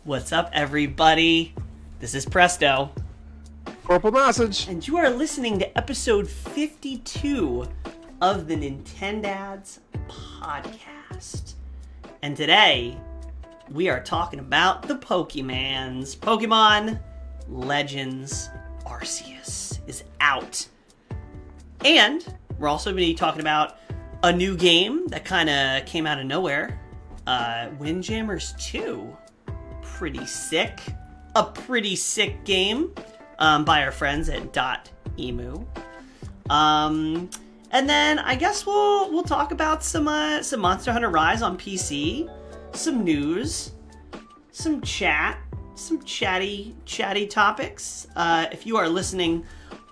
What's up, everybody? This is Presto. CorporalNosaj. And you are listening to episode 52 of the Nintendads podcast. And today, we are talking about the Pokemans. Pokemon Legends Arceus is out. And we're also going to be talking about a new game that kind of came out of nowhere. Windjammers 2. Pretty sick. A pretty sick game by our friends at .emu. And then I guess we'll talk about some Monster Hunter Rise on PC, some news, some chat, some chatty topics. If you are listening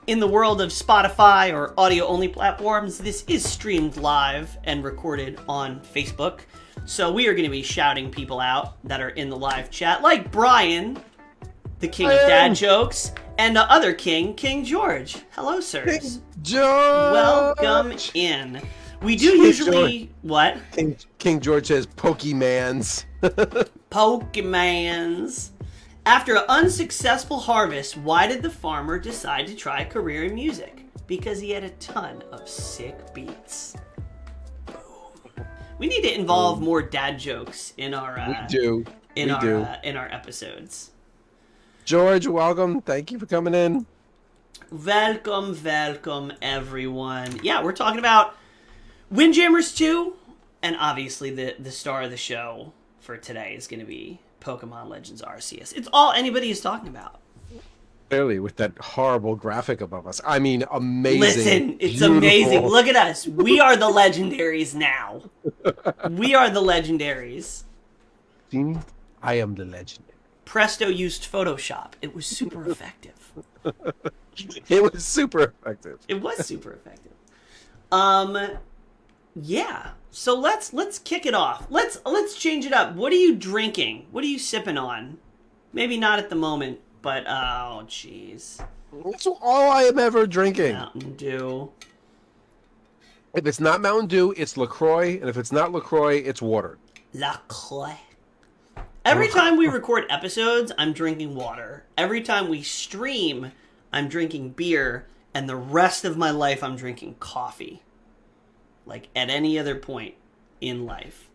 in the world of Spotify or audio-only platforms, this is streamed live and recorded on Facebook. So we are going to be shouting people out that are in the live chat, like Brian, the king of dad jokes, and the other king, King George. Hello, sirs. King George. Welcome in. We do usually... What? King George says Pokemans. Pokemans. After an unsuccessful harvest, why did the farmer decide to try a career in music? Because he had a ton of sick beats. We need to involve more dad jokes in our in our episodes. George, welcome. Thank you for coming in. Welcome everyone. Yeah, we're talking about Windjammers 2, and obviously the star of the show for today is going to be Pokemon Legends Arceus. It's all anybody is talking about. Clearly, with that horrible graphic above us. I mean, amazing. Listen, it's beautiful. Amazing. Look at us. We are the legendaries now. We are the legendaries. See? I am the legend. Presto used Photoshop. It was super effective. It was super effective. It was super effective. Yeah. So let's kick it off. Let's change it up. What are you drinking? What are you sipping on? Maybe not at the moment. But, oh, jeez. That's all I am ever drinking. Mountain Dew. If it's not Mountain Dew, it's LaCroix. And if it's not LaCroix, it's water. LaCroix. Every time we record episodes, I'm drinking water. Every time we stream, I'm drinking beer. And the rest of my life, I'm drinking coffee. Like, at any other point in life.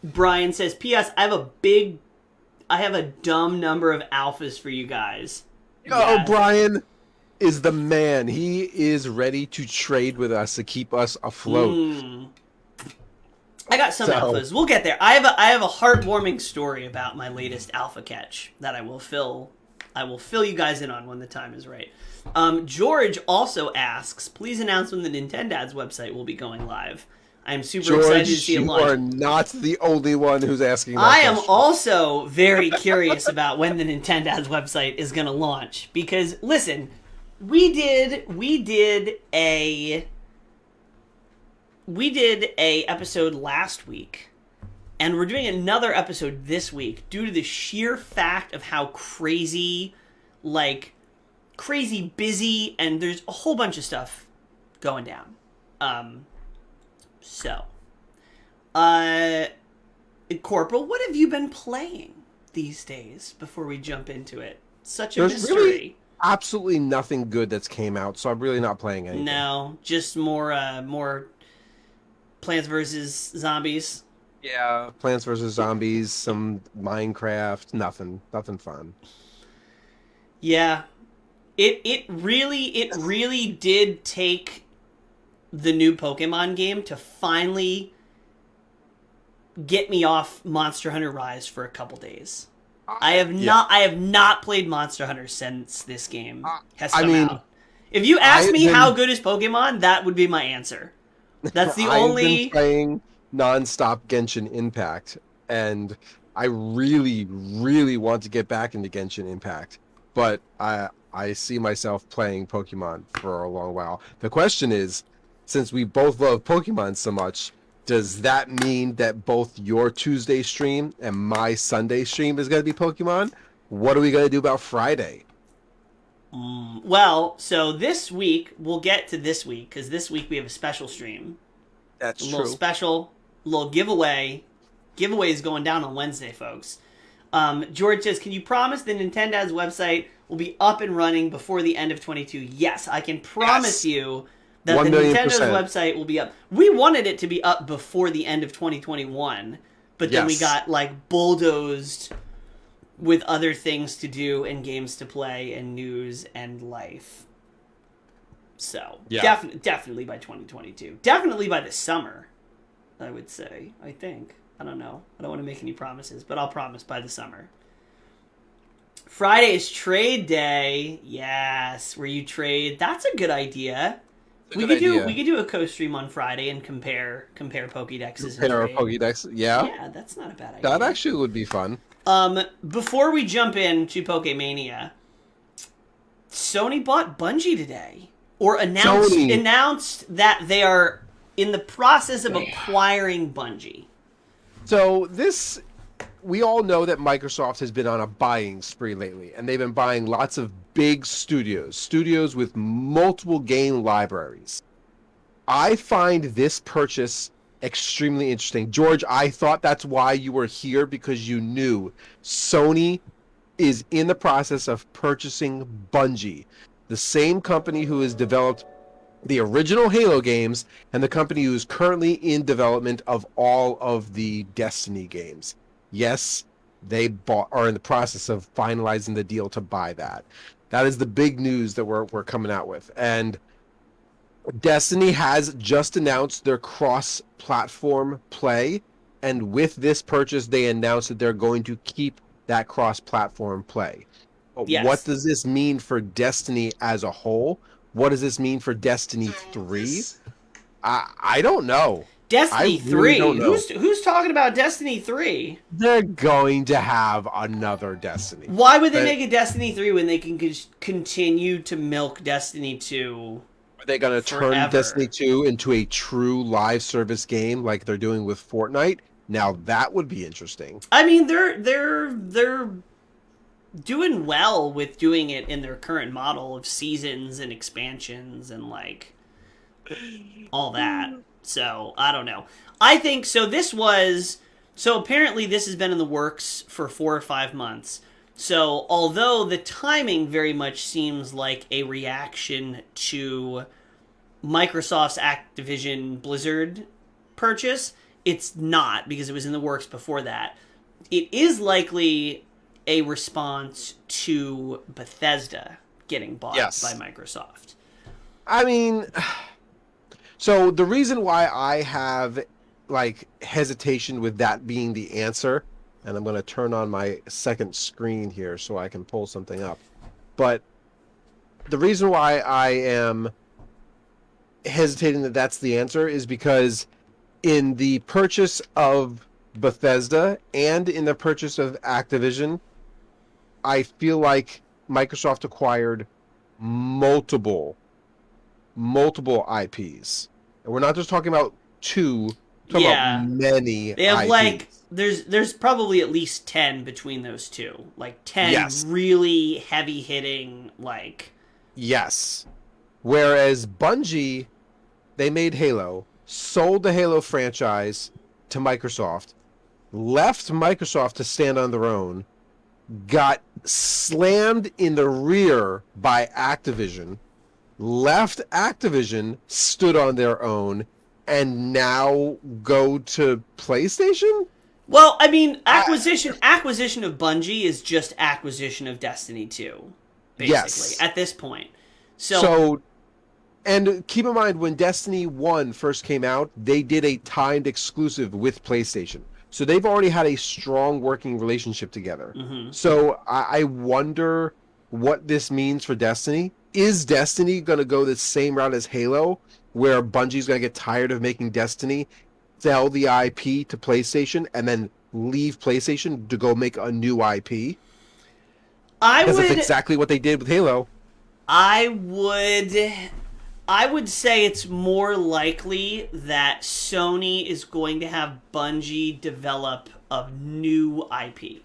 Brian says, P.S. I have a dumb number of alphas for you guys. Oh, Brian is the man. He is ready to trade with us to keep us afloat. I got some alphas. We'll get there. I have a heartwarming story about my latest alpha catch that I will fill you guys in on when the time is right. George also asks, please announce when the Nintendads website will be going live. I'm super excited to see it launch. You are not the only one who's asking that I am question. also very curious about when the Nintendads website is going to launch. Because, listen, we did a episode last week. And we're doing another episode this week due to the sheer fact of how crazy busy, and there's a whole bunch of stuff going down. So, Corporal, what have you been playing these days before we jump into it? Such a mystery. Really absolutely nothing good that's came out, so I'm really not playing anything. No, just more Plants vs. Zombies. Yeah, Plants vs. Zombies, some Minecraft, nothing fun. Yeah. It really did take the new Pokemon game to finally get me off Monster Hunter Rise for a couple days. I have not played Monster Hunter since this game has come out. If you ask me how good is Pokemon, that would be my answer. That's the only... I've been playing non-stop Genshin Impact, and I really, really want to get back into Genshin Impact, but I see myself playing Pokemon for a long while. The question is, since we both love Pokemon so much, does that mean that both your Tuesday stream and my Sunday stream is going to be Pokemon? What are we going to do about Friday? Well, so this week, we'll get to this week, because this week we have a special stream. That's a true. little special, little giveaway giveaways going down on Wednesday, folks. George says, can you promise the Nintendads website will be up and running before the end of 22? Yes, I can promise you that the Nintendo's website will be up. We wanted it to be up before the end of 2021, but then we got like bulldozed with other things to do and games to play and news and life. So definitely by 2022. Definitely by the summer, I would say. I think. I don't know. I don't want to make any promises, but I'll promise by the summer. Friday is trade day. Yes, where you trade. That's a good idea. We could do a co-stream on Friday and compare Pokédexes. Compare Pokédex. Yeah. Yeah, that's not a bad idea. That actually would be fun. Before we jump into Pokemania, Sony bought Bungie today, or announced that they are in the process of acquiring Bungie. So we all know that Microsoft has been on a buying spree lately, and they've been buying lots of big studios with multiple game libraries. I find this purchase extremely interesting. George, I thought that's why you were here, because you knew Sony is in the process of purchasing Bungie, the same company who has developed the original Halo games and the company who is currently in development of all of the Destiny games. Yes, they are in the process of finalizing the deal to buy that. That is the big news that we're coming out with. And Destiny has just announced their cross-platform play, and with this purchase, they announced that they're going to keep that cross-platform play. Yes. What does this mean for Destiny as a whole? What does this mean for Destiny 3? I don't know. Destiny 3? Who's talking about Destiny 3? They're going to have another Destiny. Why would they make a Destiny 3 when they can continue to milk Destiny 2? Are they going to turn Destiny 2 into a true live service game like they're doing with Fortnite? Now that would be interesting. I mean, they're doing well with doing it in their current model of seasons and expansions and like all that. So I don't know. I think so. Apparently this has been in the works for 4 or 5 months. So although the timing very much seems like a reaction to Microsoft's Activision Blizzard purchase, it's not, because it was in the works before that. It is likely a response to Bethesda getting bought by Microsoft. I mean, so the reason why I have like hesitation with that being the answer, and I'm going to turn on my second screen here so I can pull something up. But the reason why I am hesitating that that's the answer is because in the purchase of Bethesda and in the purchase of Activision, I feel like Microsoft acquired multiple IPs. And we're not just talking about 2, we're talking about many They have IPs. like there's probably at least 10 between those two. Like 10 really heavy hitting like. Yes. Whereas Bungie, they made Halo, sold the Halo franchise to Microsoft, left Microsoft to stand on their own, got slammed in the rear by Activision, left Activision, stood on their own, and now go to PlayStation? Well, I mean, acquisition of Bungie is just acquisition of Destiny 2, basically, at this point. So, and keep in mind, when Destiny 1 first came out, they did a timed exclusive with PlayStation. So they've already had a strong working relationship together. Mm-hmm. So I wonder what this means for Destiny. Is Destiny going to go the same route as Halo, where Bungie's going to get tired of making Destiny, sell the IP to PlayStation, and then leave PlayStation to go make a new IP? Because that's exactly what they did with Halo. I would say it's more likely that Sony is going to have Bungie develop a new IP.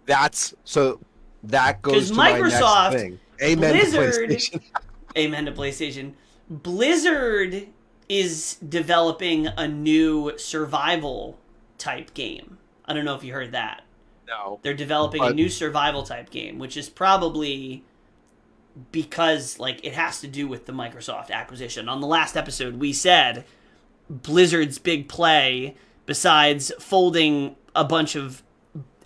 That goes to my next thing. Amen Blizzard, to PlayStation. Amen to PlayStation. Blizzard is developing a new survival type game. I don't know if you heard that. No. They're developing a new survival type game, which is probably because like it has to do with the Microsoft acquisition. On the last episode, we said Blizzard's big play, besides folding a bunch of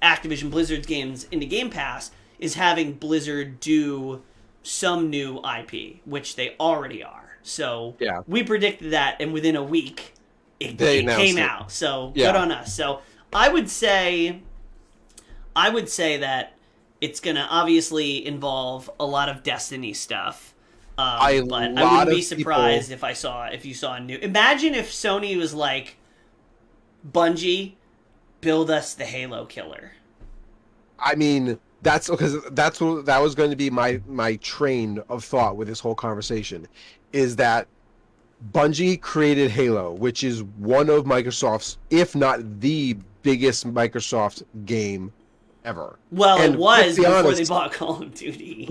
Activision Blizzard's games into Game Pass, is having Blizzard do some new IP, which they already are. So yeah, we predicted that, and within a week, it came out. So good on us. So I would say that it's going to obviously involve a lot of Destiny stuff. But I wouldn't be surprised if you saw a new. Imagine if Sony was like, Bungie, build us the Halo killer. I mean, that was going to be my train of thought with this whole conversation, is that Bungie created Halo, which is one of Microsoft's, if not the biggest Microsoft game ever. Well, and it was before they bought Call of Duty.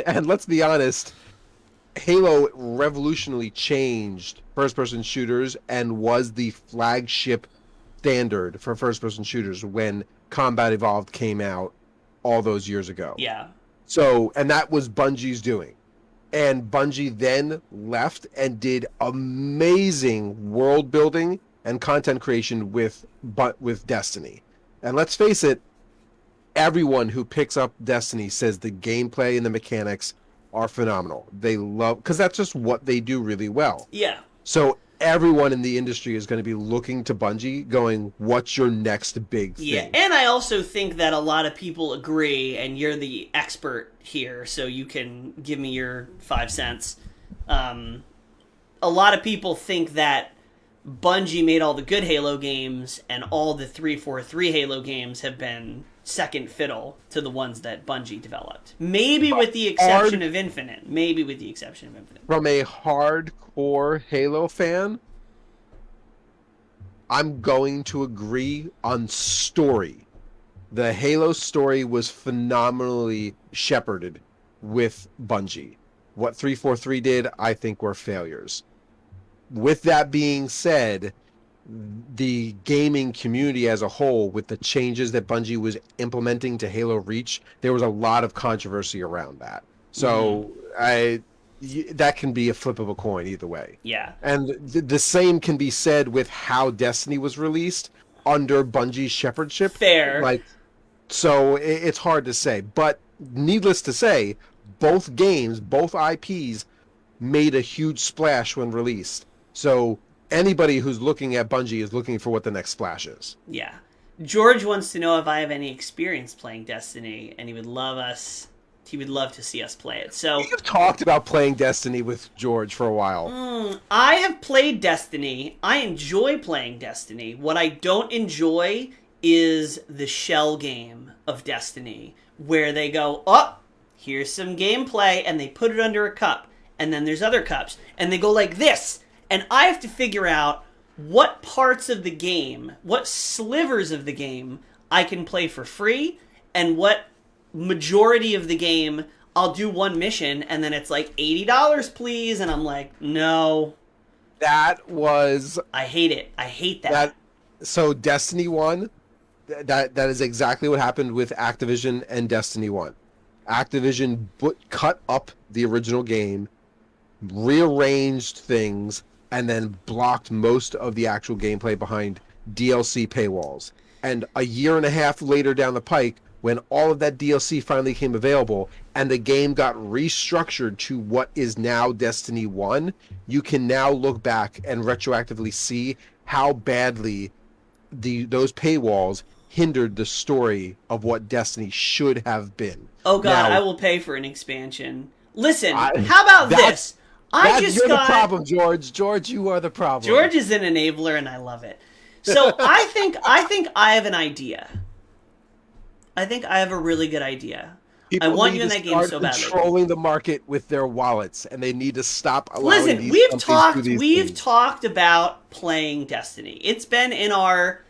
And let's be honest, Halo revolutionarily changed first-person shooters and was the flagship standard for first-person shooters when Combat Evolved came out all those years ago. Yeah. So, and that was Bungie's doing. And Bungie then left and did amazing world building and content creation with Destiny. And let's face it, everyone who picks up Destiny says the gameplay and the mechanics are phenomenal. They love, because that's just what they do really well. Yeah. So everyone in the industry is going to be looking to Bungie going, what's your next big thing? Yeah, and I also think that a lot of people agree, and you're the expert here, so you can give me your 5 cents. A lot of people think that Bungie made all the good Halo games, and all the 343 Halo games have been second fiddle to the ones that Bungie developed. Maybe with the exception of Infinite. From a hardcore Halo fan, I'm going to agree on story. The Halo story was phenomenally shepherded with Bungie. What 343 did, I think, were failures. With that being said, the gaming community as a whole, with the changes that Bungie was implementing to Halo Reach, there was a lot of controversy around that. So that can be a flip of a coin either way. Yeah. And the same can be said with how Destiny was released under Bungie's shepherdship. Fair. So it's hard to say. But needless to say, both games, both IPs, made a huge splash when released. So anybody who's looking at Bungie is looking for what the next splash is. Yeah. George wants to know if I have any experience playing Destiny, and he would love to see us play it. So you've talked about playing Destiny with George for a while. I have played Destiny. I enjoy playing Destiny. What I don't enjoy is the shell game of Destiny, where they go, oh, here's some gameplay, and they put it under a cup, and then there's other cups, and they go like this. And I have to figure out what parts of the game, what slivers of the game I can play for free, and what majority of the game I'll do one mission, and then it's like $80, please, and I'm like, no. I hate it. I hate that. So Destiny 1, that is exactly what happened with Activision and Destiny 1. Activision cut up the original game, rearranged things, and then blocked most of the actual gameplay behind DLC paywalls. And a year and a half later down the pike, when all of that DLC finally came available and the game got restructured to what is now Destiny 1, you can now look back and retroactively see how badly those paywalls hindered the story of what Destiny should have been. Oh god, I will pay for an expansion. Listen, how about this? You're the problem, George. George, you are the problem. George is an enabler, and I love it. So I think I have an idea. I think I have a really good idea. People I want you in that game so badly. Controlling the market with their wallets, and they need to stop allowing Listen, these we've talked about playing Destiny. It's been in our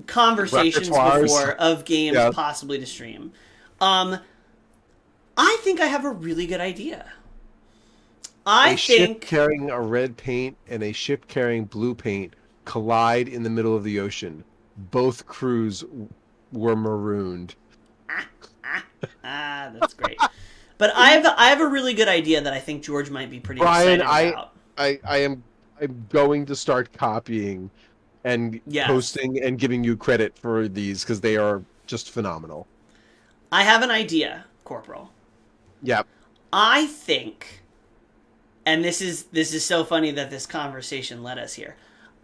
conversations before of games possibly to stream. I think I have a really good idea. A ship carrying a red paint and a ship carrying blue paint collide in the middle of the ocean. Both crews were marooned. That's great. But I have a really good idea that I think George might be pretty Brian, excited about. I'm going to start copying and Yes. posting and giving you credit for these because they are just phenomenal. I have an idea, Corporal. Yep. I think, and this is so funny that this conversation led us here.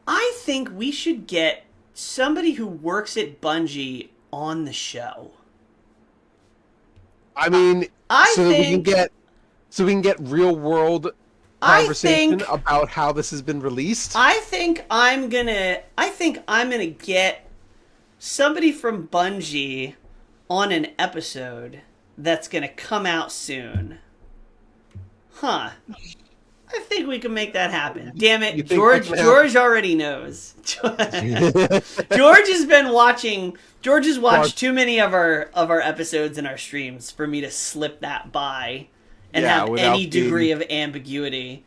I think we should get somebody who works at Bungie on the show. I mean, I so that think we can get real world I conversation think about how this has been released. I think I'm gonna get somebody from Bungie on an episode that's gonna come out soon. Huh. I think we can make that happen. Damn You it, think George. that can George already knows. George has been watching. George has watched too many of our episodes and our streams for me to slip that by and Yeah, have without any degree of ambiguity.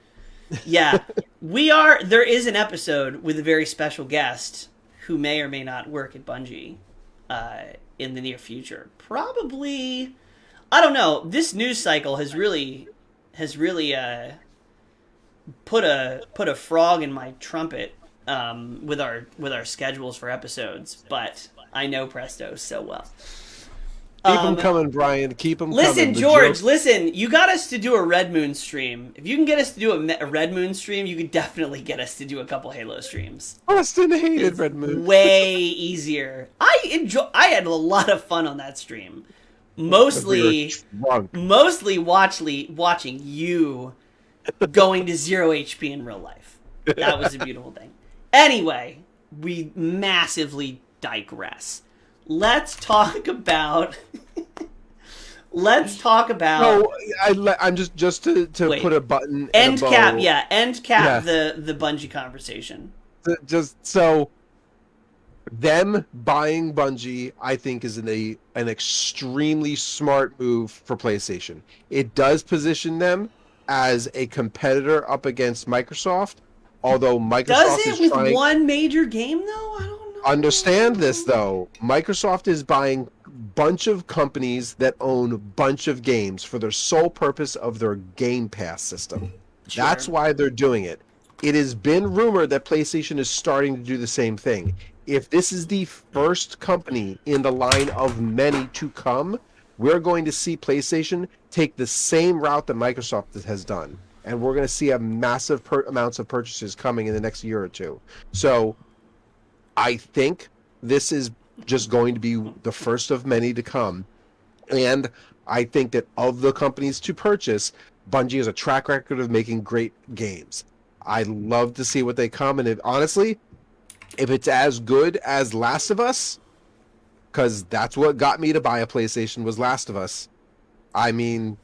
Yeah, There is an episode with a very special guest who may or may not work at Bungie in the near future. Probably, I don't know. This news cycle has really put a frog in my trumpet with our schedules for episodes, but I know Presto so well. Keep them coming, Brian. Keep them coming. Listen, George, listen. You got us to do a Red Moon stream. If you can get us to do a Red Moon stream, you could definitely get us to do a couple Halo streams. Preston hated Red Moon. Way easier. I had a lot of fun on that stream. Mostly watching you going to 0 HP in real life. That was a beautiful thing. Anyway, we massively digress. Let's talk about. No, I'm just to put a button. End cap. Yeah. The Bungie conversation. Just so them buying Bungie, I think, is an extremely smart move for PlayStation. It does position them as a competitor up against Microsoft, although Microsoft does it is with trying... one major game though? I don't know. Understand this though. Microsoft is buying bunch of companies that own bunch of games for their sole purpose of their Game Pass system. Sure. That's why they're doing it. It has been rumored that PlayStation is starting to do the same thing. If this is the first company in the line of many to come, we're going to see PlayStation take the same route that Microsoft has done. And we're going to see a massive amounts of purchases coming in the next year or two. So I think this is just going to be the first of many to come. And I think that of the companies to purchase, Bungie has a track record of making great games. I'd love to see what they come. And honestly, if it's as good as Last of Us, because that's what got me to buy a PlayStation was Last of Us. I mean,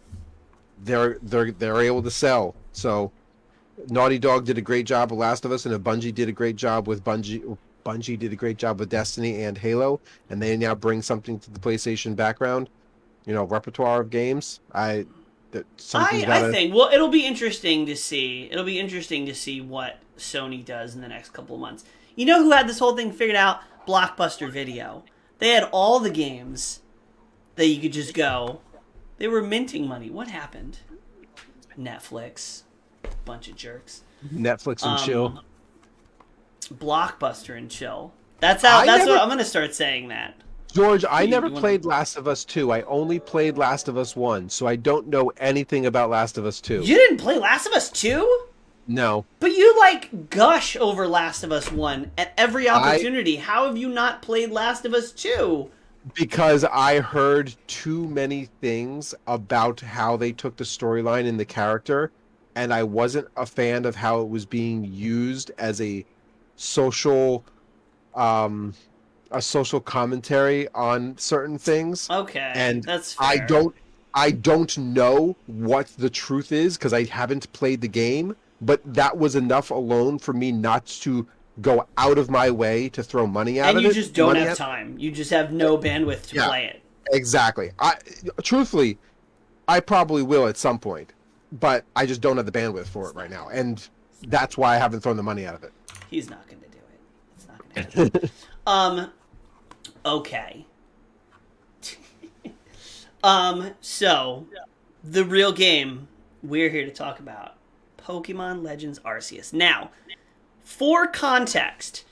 they're able to sell. So Naughty Dog did a great job with Last of Us, and if Bungie did a great job with Bungie did a great job with Destiny and Halo, and they now bring something to the PlayStation background, repertoire of games. I think it'll be interesting to see. It'll be interesting to see what Sony does in the next couple of months. You know who had this whole thing figured out? Blockbuster Video. They had all the games that you could just go. They were minting money. What happened? Netflix. Bunch of jerks. Netflix and chill. Blockbuster and chill. That's what I'm going to start saying that. George, I never played Last of Us 2. I only played Last of Us 1, so I don't know anything about Last of Us 2. You didn't play Last of Us 2? No. But you, gush over Last of Us 1 at every opportunity. How have you not played Last of Us 2? Because I heard too many things about how they took the storyline and the character, and I wasn't a fan of how it was being used as a social commentary on certain things. Okay, and that's fair. I don't know what the truth is because I haven't played the game, but that was enough alone for me not to go out of my way to throw money at it. And you just don't have time. You just have no bandwidth to play it. Exactly. Truthfully, I probably will at some point, but I just don't have the bandwidth for it right now, and that's why I haven't thrown the money out of it. He's not going to do it. Okay. So the real game we're here to talk about, Pokemon Legends Arceus. Now, for context,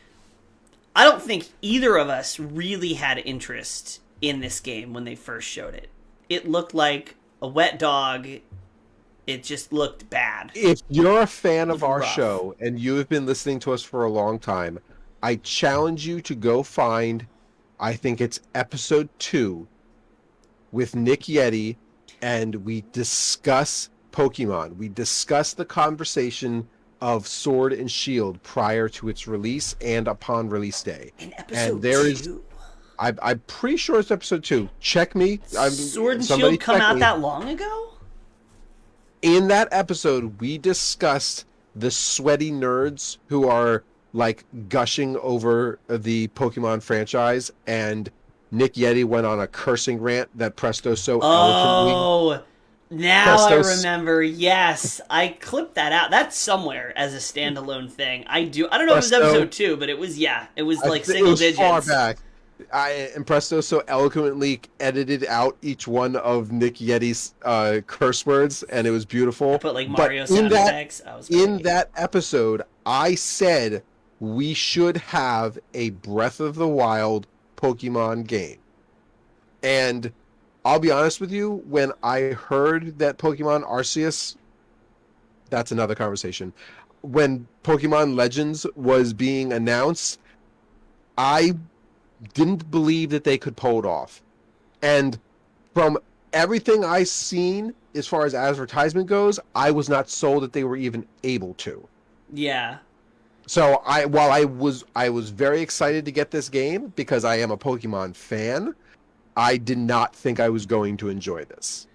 I don't think either of us really had interest in this game when they first showed it. It looked like a wet dog. It just looked bad. If you're a fan It of looked our rough. show and you have been listening to us for a long time, I challenge you to go find, I think it's episode 2 with Nick Yeti, and we discuss Pokemon. We discuss the conversation of Sword and Shield prior to its release and upon release day. In And episode there is, 2? I'm pretty sure it's episode 2. Check me. Sword and Somebody Shield come check out me. that long ago? In that episode, we discussed the sweaty nerds who are like gushing over the Pokemon franchise, and Nick Yeti went on a cursing rant that Presto so eloquently. Oh, now I Presto, remember. Yes, I clipped that out. That's somewhere as a standalone thing. I don't know if it was Presto, episode 2, but it was, yeah. It was like it single was digits. far back. And Presto so eloquently edited out each one of Nick Yeti's curse words, and it was beautiful. I put like But Mario sound effects. I was in great. that episode, I said we should have a Breath of the Wild Pokemon game. And I'll be honest with you, when I heard that Pokemon Arceus, that's another conversation. When Pokemon Legends was being announced, I didn't believe that they could pull it off. And from everything I've seen as far as advertisement goes, I was not sold that they were even able to. Yeah. So while I was very excited to get this game because I am a Pokemon fan, I did not think I was going to enjoy this.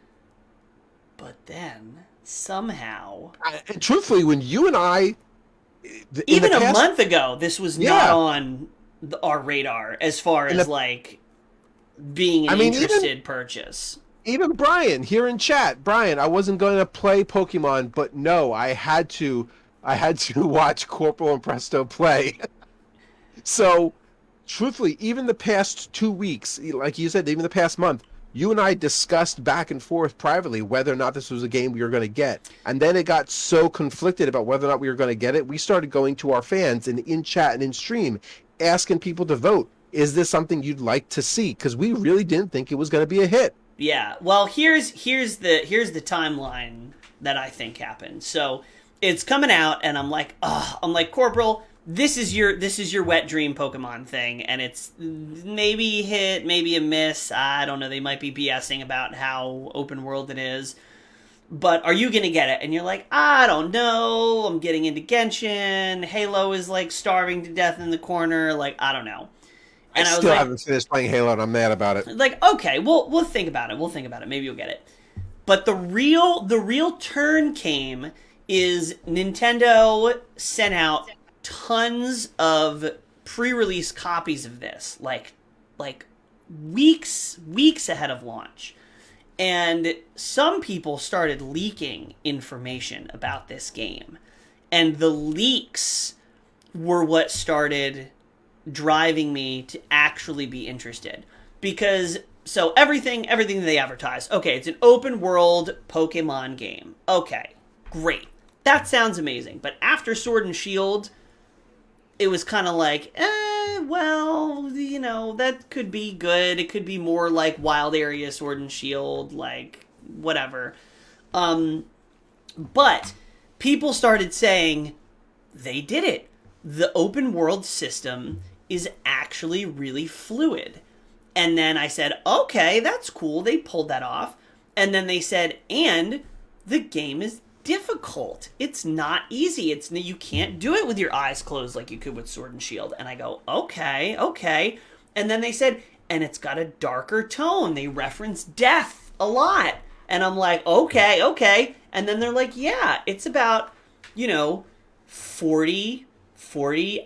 But then, somehow, And truthfully, when you and I, even a month ago, this was not Yeah. on our radar as far In as the- like being an I mean, interested purchase. even Brian here in chat, Brian, I wasn't going to play Pokemon, but no, I had to watch Corporal and Presto play. So, truthfully, even the past 2 weeks, like you said, even the past month, you and I discussed back and forth privately whether or not this was a game we were going to get. And then it got so conflicted about whether or not we were going to get it, we started going to our fans and in chat and in stream, asking people to vote. Is this something you'd like to see? Because we really didn't think it was going to be a hit. Yeah. Well, here's the timeline that I think happened. So it's coming out, and I'm like, Corporal, this is your wet dream Pokemon thing, and it's maybe a hit, maybe a miss. I don't know. They might be BSing about how open world it is. But are you gonna get it? And you're like, I don't know. I'm getting into Genshin. Halo is like starving to death in the corner. Like, I don't know. And I was still like, haven't finished playing Halo, and I'm mad about it. like, okay, we'll think about it. We'll think about it. Maybe you'll get it. But the real turn came is Nintendo sent out tons of pre-release copies of this, like weeks ahead of launch. And some people started leaking information about this game. And the leaks were what started driving me to actually be interested. Because, so everything they advertise, okay, it's an open world Pokemon game. Okay, great. That sounds amazing. But after Sword and Shield, it was kind of like, well, you know, that could be good. It could be more like Wild Area Sword and Shield, like, whatever. But people started saying, they did it. The open world system is actually really fluid. And then I said, okay, that's cool. They pulled that off. And then they said, and the game is difficult. It's not easy. You can't do it with your eyes closed like you could with Sword and Shield. And I go, okay. And then they said, and it's got a darker tone. They reference death a lot. And I'm like, okay. And then they're like, yeah, it's about, 40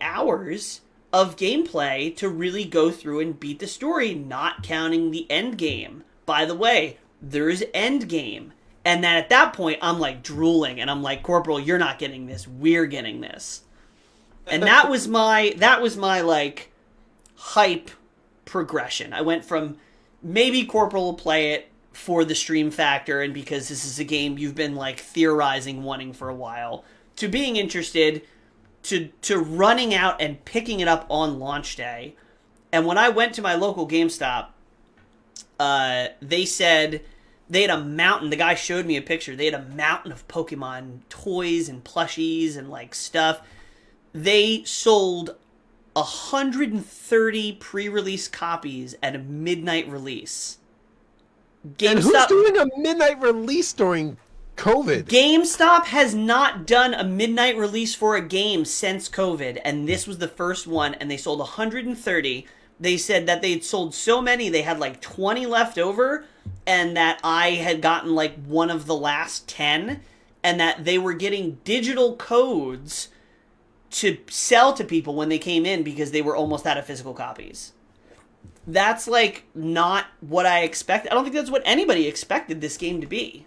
hours of gameplay to really go through and beat the story, not counting the end game. By the way, there's end game. And then at that point, I'm like drooling, and I'm like, Corporal, you're not getting this. We're getting this. And that was my like hype progression. I went from maybe Corporal will play it for the stream factor and because this is a game you've been like theorizing wanting for a while, to being interested, to running out and picking it up on launch day. And when I went to my local GameStop, they said they had a mountain. The guy showed me a picture. They had a mountain of Pokemon toys and plushies and like stuff. They sold 130 pre-release copies at a midnight release. And who's doing a midnight release during COVID? GameStop has not done a midnight release for a game since COVID, and this was the first one, and they sold 130. They said that they'd sold so many, they had like 20 left over, and that I had gotten like one of the last 10, and that they were getting digital codes to sell to people when they came in because they were almost out of physical copies. That's like not what I expected. I don't think that's what anybody expected this game to be.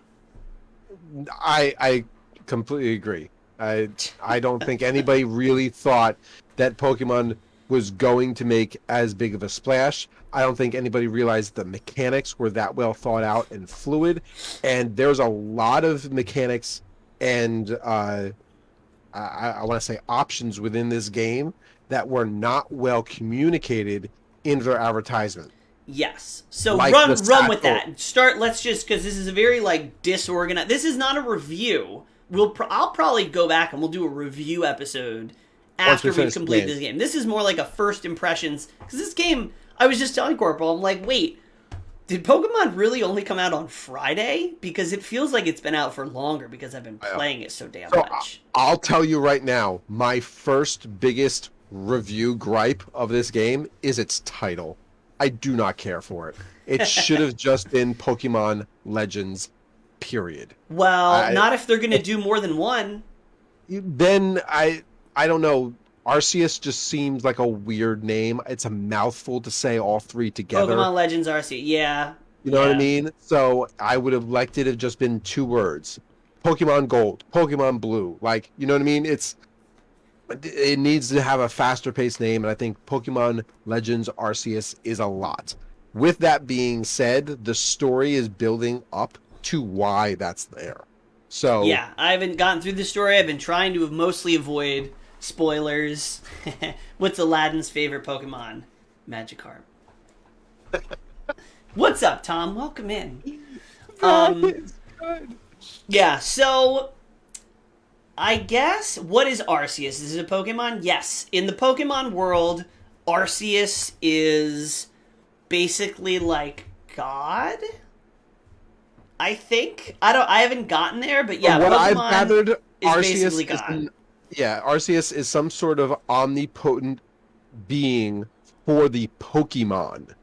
I completely agree. I don't think anybody really thought that Pokemon was going to make as big of a splash. I don't think anybody realized the mechanics were that well thought out and fluid. And there's a lot of mechanics and I want to say options within this game that were not well communicated in their advertisement. Yes. So like run with that. Let's just, because this is a very like disorganized. This is not a review. I'll probably go back and we'll do a review episode after we complete this game. This is more like a first impressions, because this game, I was just telling Corporal, I'm like, wait, did Pokemon really only come out on Friday? Because it feels like it's been out for longer because I've been playing it so damn much. I'll tell you right now, my first biggest review gripe of this game is its title. I do not care for it. It should have just been Pokemon Legends, period. Well, not if they're going to do more than one. Then I don't know. Arceus just seems like a weird name. It's a mouthful to say all three together. Pokemon Legends Arceus, yeah. You know what I mean? So I would have liked it to have just been 2 words. Pokemon Gold, Pokemon Blue. Like, you know what I mean? It needs to have a faster paced name, and I think Pokemon Legends Arceus is a lot. With that being said, the story is building up to why that's there. So yeah, I haven't gotten through the story. I've been trying to mostly avoid spoilers. What's Aladdin's favorite Pokemon? Magikarp. What's up, Tom? Welcome in. Yeah, so I guess, what is Arceus? Is it a Pokemon? Yes. In the Pokemon world, Arceus is basically like God, I think. I haven't gotten there, but yeah, what Pokemon I've gathered, is Arceus basically God. Arceus is some sort of omnipotent being for the Pokemon.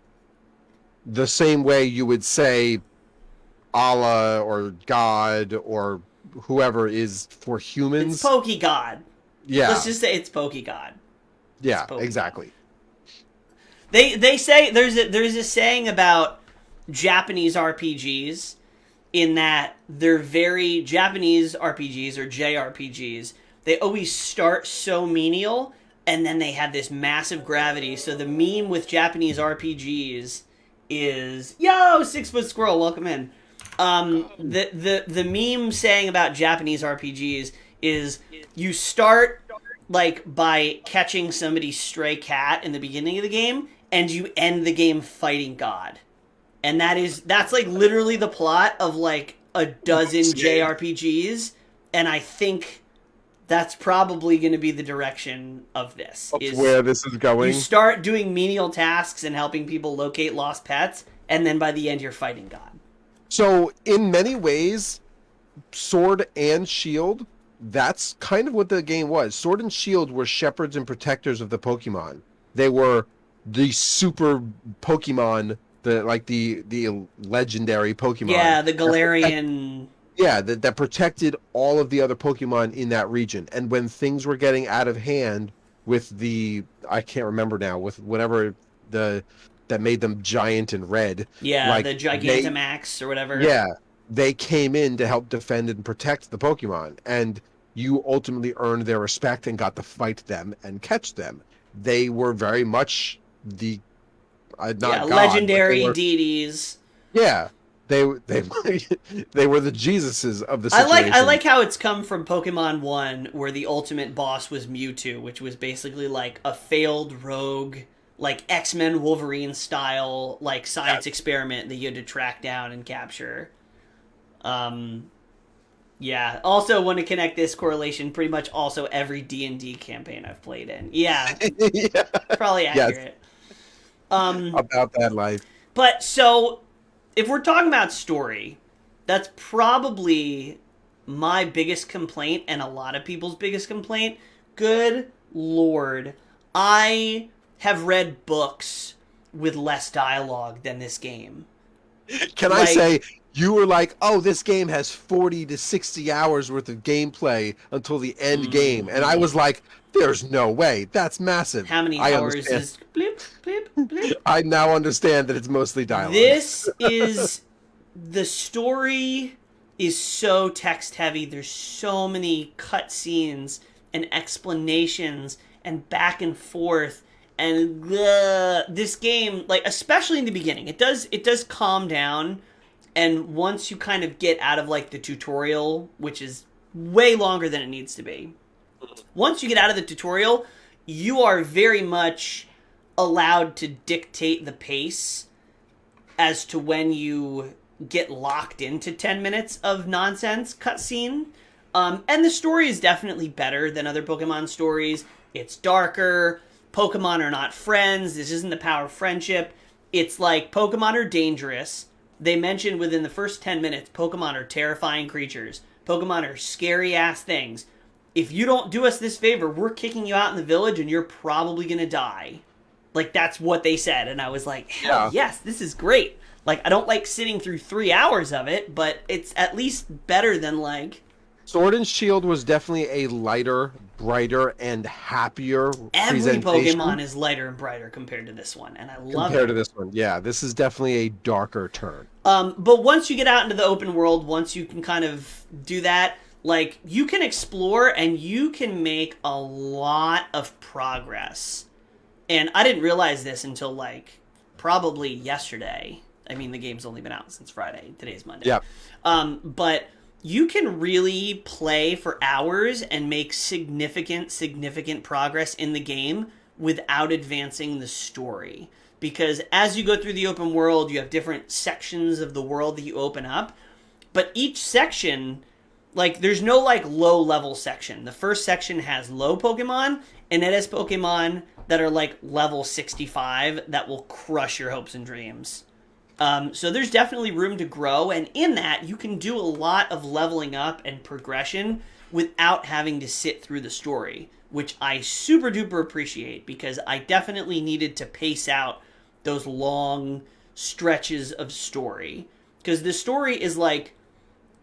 The same way you would say Allah or God or whoever is for humans. It's Pokegod. Yeah. Let's just say it's Pokegod. Yeah, exactly. They say there's a saying about Japanese RPGs in that they're very Japanese RPGs or JRPGs. They always start so menial and then they have this massive gravity. So the meme with Japanese RPGs is, yo, 6-foot squirrel, welcome in. The meme saying about Japanese RPGs is you start like by catching somebody's stray cat in the beginning of the game and you end the game fighting God. And that's like literally the plot of like a dozen JRPGs, and I think that's probably going to be the direction of this. That's where this is going. You start doing menial tasks and helping people locate lost pets, and then by the end you're fighting God. So, in many ways, Sword and Shield, that's kind of what the game was. Sword and Shield were shepherds and protectors of the Pokemon. They were the super Pokemon, the legendary Pokemon. Yeah, the Galarian. That protected all of the other Pokemon in that region. And when things were getting out of hand with I can't remember now, with whatever that made them giant and red. Yeah, like the Gigantamax or whatever. Yeah, they came in to help defend and protect the Pokemon. And you ultimately earned their respect and got to fight them and catch them. They were very much the Yeah, not God, but they legendary were, deities. yeah, they they were the Jesuses of the I situation. like how it's come from Pokemon 1 where the ultimate boss was Mewtwo, which was basically like a failed rogue, like X-Men Wolverine style, like science experiment that you had to track down and capture. Um yeah, also want to connect this correlation pretty much also every D&D campaign I've played in. Yeah, Yeah. probably Yes, accurate. Um about that life. but so if we're talking about story, that's probably my biggest complaint and a lot of people's biggest complaint. Good Lord. I have read books with less dialogue than this game. Can I Like, say you were like, "Oh, this game has 40 to 60 hours worth of gameplay until the end game," and I was like, "There's no way. That's massive." how many I hours understand. is blip, blip, blip? I now understand that it's mostly dialogue. This is the story is so text heavy. There's so many cutscenes and explanations and back and forth, and this game, like especially in the beginning, it does calm down, and once you kind of get out of like the tutorial, which is way longer than it needs to be, once you get out of the tutorial, you are very much allowed to dictate the pace as to when you get locked into 10 minutes of nonsense cutscene. And the story is definitely better than other Pokemon stories. It's darker. Pokemon are not friends. This isn't the power of friendship. It's like Pokemon are dangerous. They mentioned within the first 10 minutes, Pokemon are terrifying creatures. Pokemon are scary ass things. If you don't do us this favor, we're kicking you out in the village and you're probably going to die. Like, that's what they said. And I was like, hell yes, this is great. Like, I don't like sitting through 3 hours of it, but it's at least better than, like... Sword and Shield was definitely a lighter, brighter, and happier Every presentation Pokemon is lighter and brighter compared to this one, and I love compared it. to this one. Yeah, this is definitely a darker turn. But once you get out into the open world, once you can kind of do that, like, you can explore and you can make a lot of progress. And I didn't realize this until, like, probably yesterday. I mean, the game's only been out since Friday. Today's Monday. Yeah. But you can really play for hours and make significant progress in the game without advancing the story. Because as you go through the open world, you have different sections of the world that you open up. But each section, like, there's no, like, low-level section. The first section has low Pokemon, and it has Pokemon that are, like, level 65 that will crush your hopes and dreams. So there's definitely room to grow, and in that, you can do a lot of leveling up and progression without having to sit through the story, which I super duper appreciate, because I definitely needed to pace out those long stretches of story. Because the story is like,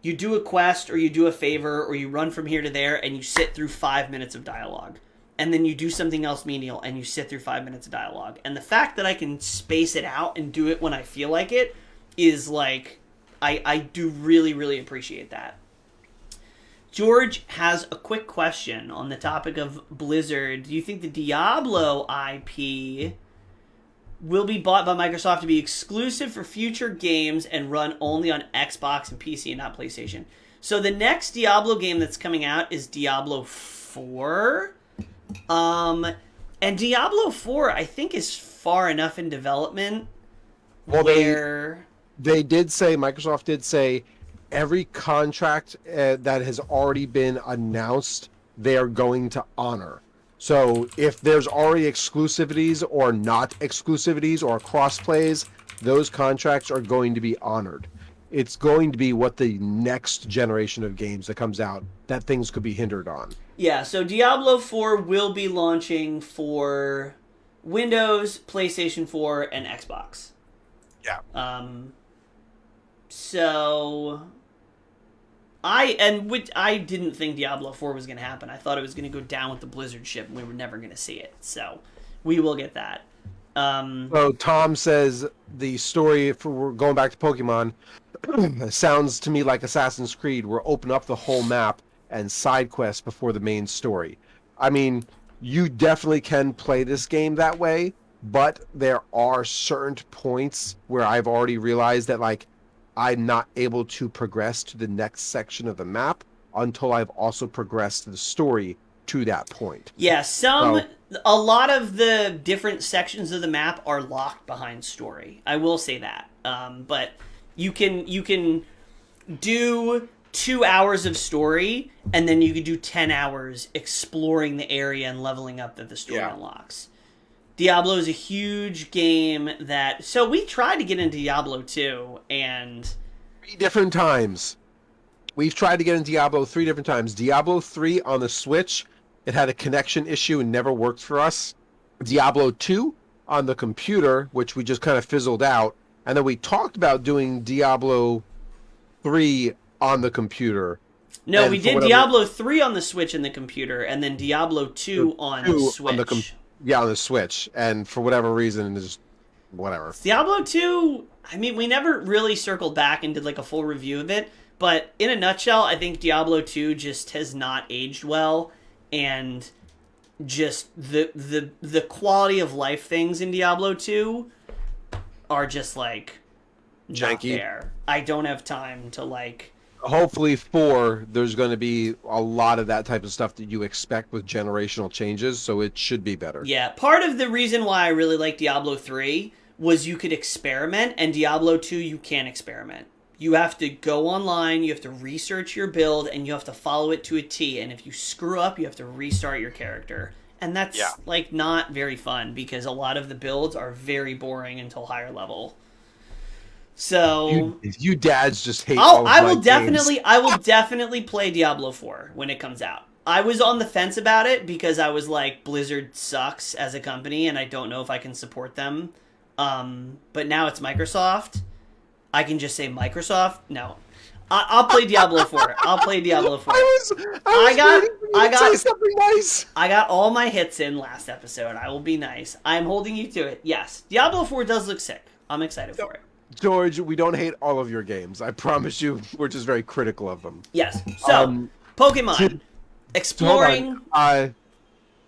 you do a quest, or you do a favor, or you run from here to there, and you sit through 5 minutes of dialogue. And then you do something else menial, and you sit through 5 minutes of dialogue. And the fact that I can space it out and do it when I feel like it is like, I do really, really appreciate that. George has a quick question on the topic of Blizzard. Do you think the Diablo IP will be bought by Microsoft to be exclusive for future games and run only on Xbox and PC and not PlayStation? So the next Diablo game that's coming out is Diablo 4. And Diablo 4, I think, is far enough in development where... They did say, Microsoft did say, every contract that has already been announced, they are going to honor. So if there's already exclusivities or not exclusivities or cross plays, those contracts are going to be honored. It's going to be what the next generation of games that comes out that things could be hindered on. Yeah, so Diablo 4 will be launching for Windows, PlayStation 4, and Xbox. Yeah. So I didn't think Diablo 4 was going to happen. I thought it was going to go down with the Blizzard ship, and we were never going to see it. So we will get that. So Tom says the story, for going back to Pokemon, sounds to me like Assassin's Creed. We're open up the whole map, and side quests before the main story. I mean, you definitely can play this game that way, but there are certain points where I've already realized that like I'm not able to progress to the next section of the map until I've also progressed the story to that point. Yeah, So, a lot of the different sections of the map are locked behind story. I will say that. But you can do 2 hours of story, and then you can do 10 hours exploring the area and leveling up that the story unlocks. Diablo is a huge game that... So we tried to get into Diablo 2, and... 3 different times. We've tried to get in Diablo 3 different times. Diablo 3 on the Switch, it had a connection issue and never worked for us. Diablo 2 on the computer, which we just kind of fizzled out. And then we talked about doing Diablo 3 on the computer. No, And we for did whatever- Diablo 3 on the Switch and the computer, and then Diablo 2 on Switch. on the Switch. And for whatever reason, it's just whatever. Diablo 2, I mean, we never really circled back and did like a full review of it, but in a nutshell, I think Diablo 2 just has not aged well, and just the quality of life things in Diablo 2 are just like not Janky. there. I don't have time to like... Hopefully 4, there's going to be a lot of that type of stuff that you expect with generational changes, so it should be better. Yeah, part of the reason why I really like Diablo 3 was you could experiment, and Diablo 2 you can't experiment. You have to go online, you have to research your build, and you have to follow it to a T, and if you screw up, you have to restart your character. And that's like not very fun, because a lot of the builds are very boring until higher level. So you dads just hate. I will definitely play Diablo 4 when it comes out. I was on the fence about it because I was like, Blizzard sucks as a company, and I don't know if I can support them. But now it's Microsoft. I can just say Microsoft. No, I'll play Diablo 4. I'll play Diablo 4. I got something nice. I got all my hits in last episode. I will be nice. I'm holding you to it. Yes, Diablo 4 does look sick. I'm excited for it. George, we don't hate all of your games. I promise you, we're just very critical of them. Yes. So, Pokemon. Exploring.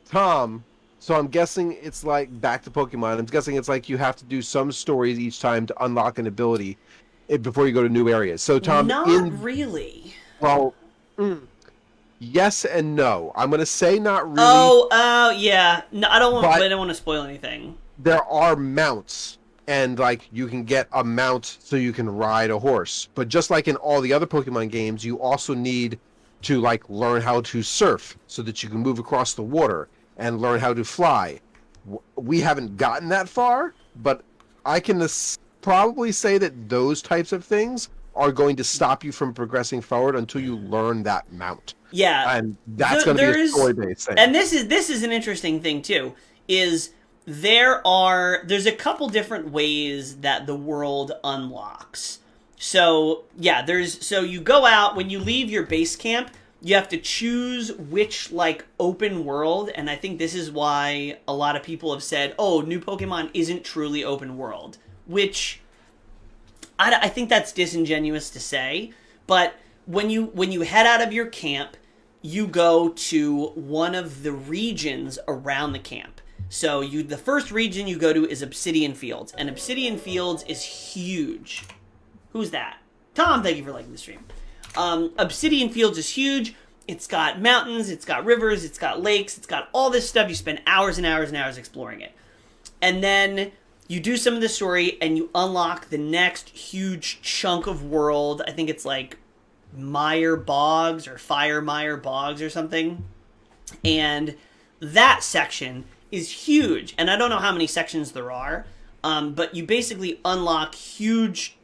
Tom, so I'm guessing it's like back to Pokemon. I'm guessing it's like you have to do some stories each time to unlock an ability before you go to new areas. So, Tom, not really. Well, yes and no. I'm going to say not really. Oh, yeah. No, I don't want to spoil anything. There are mounts. And, like, you can get a mount so you can ride a horse. But just like in all the other Pokemon games, you also need to, like, learn how to surf so that you can move across the water and learn how to fly. We haven't gotten that far, but I can probably say that those types of things are going to stop you from progressing forward until you learn that mount. Yeah. And that's going to be a story-based thing. And this is an interesting thing, too, is... There's a couple different ways that the world unlocks. So, yeah, so you go out, when you leave your base camp, you have to choose which, like, open world, and I think this is why a lot of people have said, oh, new Pokemon isn't truly open world, which I think that's disingenuous to say, but when you head out of your camp, you go to one of the regions around the camp. So the first region you go to is Obsidian Fields, and Obsidian Fields is huge. Who's that? Tom, thank you for liking the stream. Obsidian Fields is huge. It's got mountains, it's got rivers, it's got lakes, it's got all this stuff. You spend hours and hours and hours exploring it. And then you do some of the story, and you unlock the next huge chunk of world. I think it's like Mire Bogs or Fire Mire Bogs or something. And that section is huge, and I don't know how many sections there are, but you basically unlock huge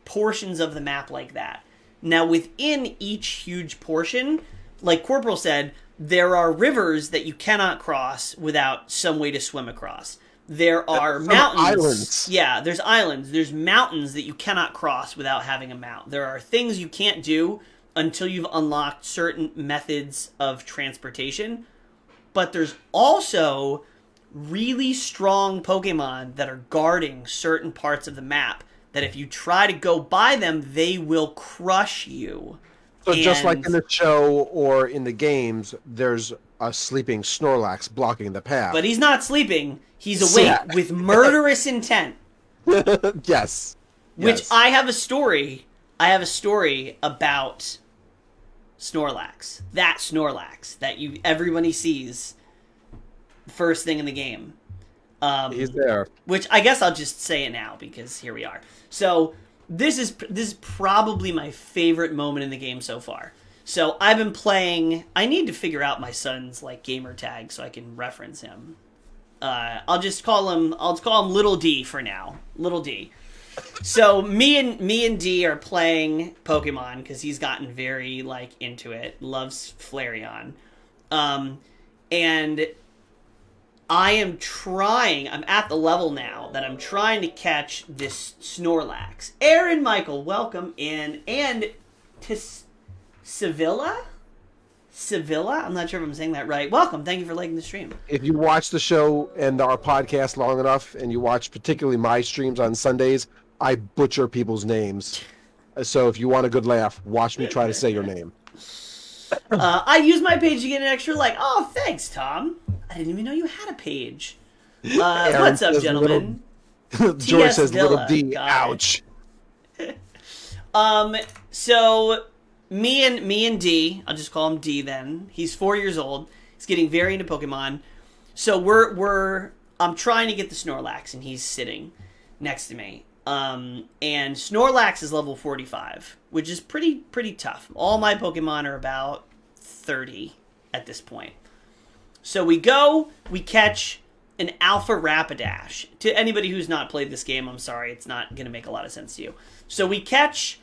portions of the map like that. Now, within each huge portion, like Corporal said, there are rivers that you cannot cross without some way to swim across. There are mountains. Islands. Yeah, there's islands. There's mountains that you cannot cross without having a mount. There are things you can't do until you've unlocked certain methods of transportation. But there's also really strong Pokemon that are guarding certain parts of the map that if you try to go by them, they will crush you. So just like And in the show or in the games, there's a sleeping Snorlax blocking the but path. he's not sleeping. He's Yeah. awake with murderous intent. Yes. Which Yes. I have a story. I have a story about Snorlax. That Snorlax that everybody sees first thing in the game. He's there. Which I guess I'll just say it now because here we are. So this is probably my favorite moment in the game so far. So I've been playing. I need to figure out my son's like gamer tag so I can reference him. I'll call him Little D for now. Little D. So me and D are playing Pokemon because he's gotten very like into it. Loves Flareon, and I'm at the level now that I'm trying to catch this Snorlax. Aaron Michael, welcome in, and to Sevilla. I'm not sure if I'm saying that right. Welcome, thank you for liking the stream. If you watch the show and our podcast long enough, and you watch particularly my streams on Sundays, I butcher people's names. So if you want a good laugh, watch me try to say your name. I use my page to get an extra like. Oh, thanks, Tom. I didn't even know you had a page. What's up, gentlemen? Joy says Villa. little D. Got Ouch. So me and D, I'll just call him D then. He's 4 years old. He's getting very into Pokemon. So I'm trying to get the Snorlax, and he's sitting next to me. And Snorlax is level 45, which is pretty tough. All my Pokemon are about 30 at this point. So we catch an Alpha Rapidash. To anybody who's not played this game, I'm sorry, it's not going to make a lot of sense to you. So we catch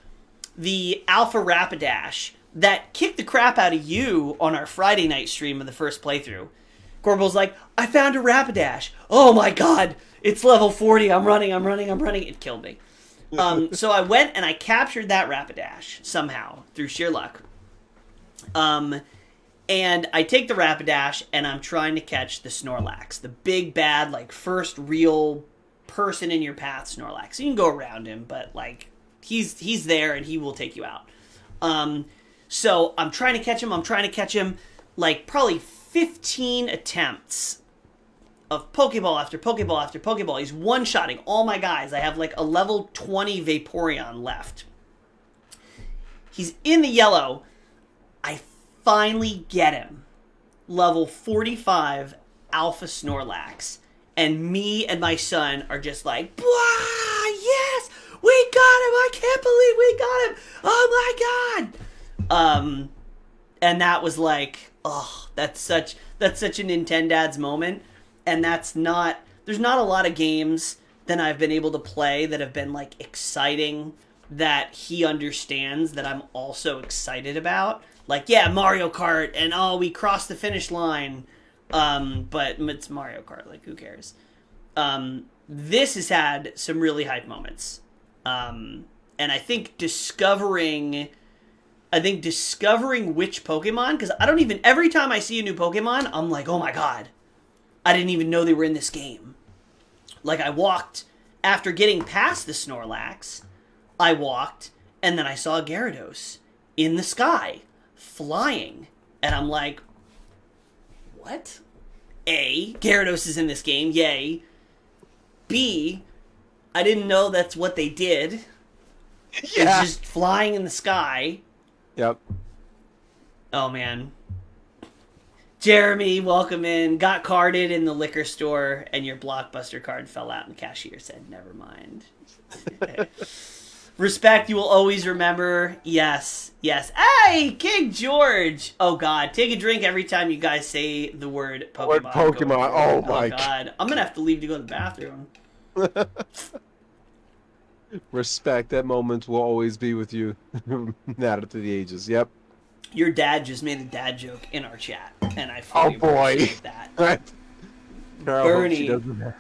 the Alpha Rapidash that kicked the crap out of you on our Friday night stream of the first playthrough. Corporal's like, I found a Rapidash. Oh my god, it's level 40. I'm running. It killed me. So I went and I captured that Rapidash somehow through sheer luck. And I take the Rapidash and I'm trying to catch the Snorlax, the big bad, like first real person in your path Snorlax. You can go around him, but like he's there and he will take you out. So I'm trying to catch him, like probably 15 attempts of Pokeball after Pokeball after Pokeball. He's one-shotting all my guys. I have like a level 20 Vaporeon left. He's in the yellow. I finally get him. Level 45 Alpha Snorlax. And me and my son are just like, wow, yes, we got him. I can't believe we got him. Oh my god. And that was like, oh, that's such a Nintendads moment. And there's not a lot of games that I've been able to play that have been like exciting that he understands that I'm also excited about. Like, yeah, Mario Kart, and oh, we crossed the finish line. But it's Mario Kart, like, who cares? This has had some really hype moments. And I think discovering which Pokemon, because every time I see a new Pokemon, I'm like, oh my god, I didn't even know they were in this game. Like, after getting past the Snorlax, and then I saw a Gyarados in the sky, flying. And I'm like, what? A, Gyarados is in this game, yay. B, I didn't know that's what they did. Yeah. It's just flying in the sky. Yep. Oh, man. Jeremy, welcome in. Got carded in the liquor store, and your Blockbuster card fell out, and the cashier said, never mind. Respect, you will always remember. Yes. Hey, King George. Oh, God. Take a drink every time you guys say the word Pokemon. Word Pokemon. Oh, my God. I'm going to have to leave to go to the bathroom. Respect. That moment will always be with you. Now to the ages. Yep. Your dad just made a dad joke in our chat, and I fully appreciate that. Bernie. She doesn't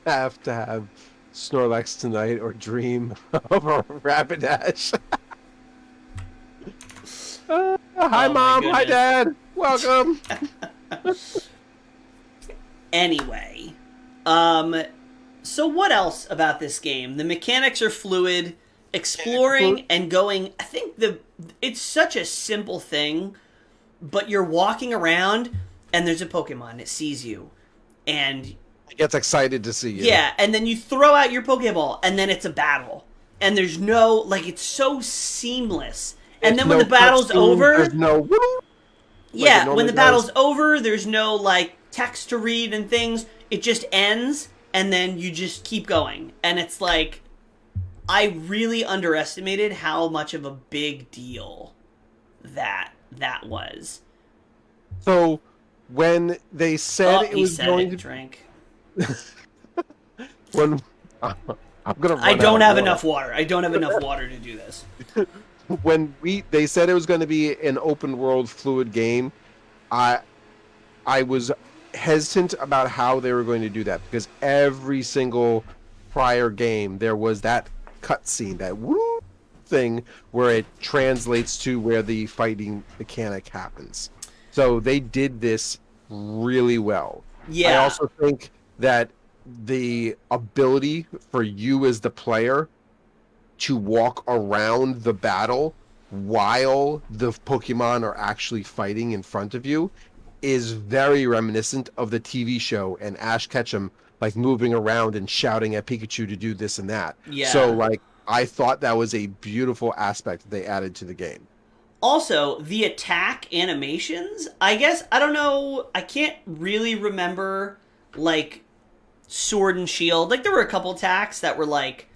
have to have Snorlax tonight or dream of a Rapidash. Hi, Mom. Hi, Dad. Welcome. Anyway, so what else about this game? The mechanics are fluid. exploring and going. I think it's such a simple thing, but you're walking around and there's a Pokemon. It sees you, and it gets excited to see you. Yeah, and then you throw out your Pokeball, and then it's a battle, and there's no like it's so seamless. And then when the battle's over, there's no. Yeah, when the battle's over, there's no like text to read and things. It just ends, and then you just keep going. And it's like, I really underestimated how much of a big deal that was. So when they said it was going to drink. When I'm gonna. I don't have enough water. I don't have enough water to do this. When they said it was going to be an open world fluid game, I was hesitant about how they were going to do that, because every single prior game there was that cutscene, that woo thing where it translates to where the fighting mechanic happens. So they did this really well. Yeah. I also think that the ability for you as the player to walk around the battle while the Pokemon are actually fighting in front of you is very reminiscent of the TV show and Ash Ketchum like moving around and shouting at Pikachu to do this and that. Yeah. So like I thought that was a beautiful aspect that they added to the game. Also, the attack animations, I guess, I don't know, I can't really remember like Sword and Shield. Like there were a couple attacks that were like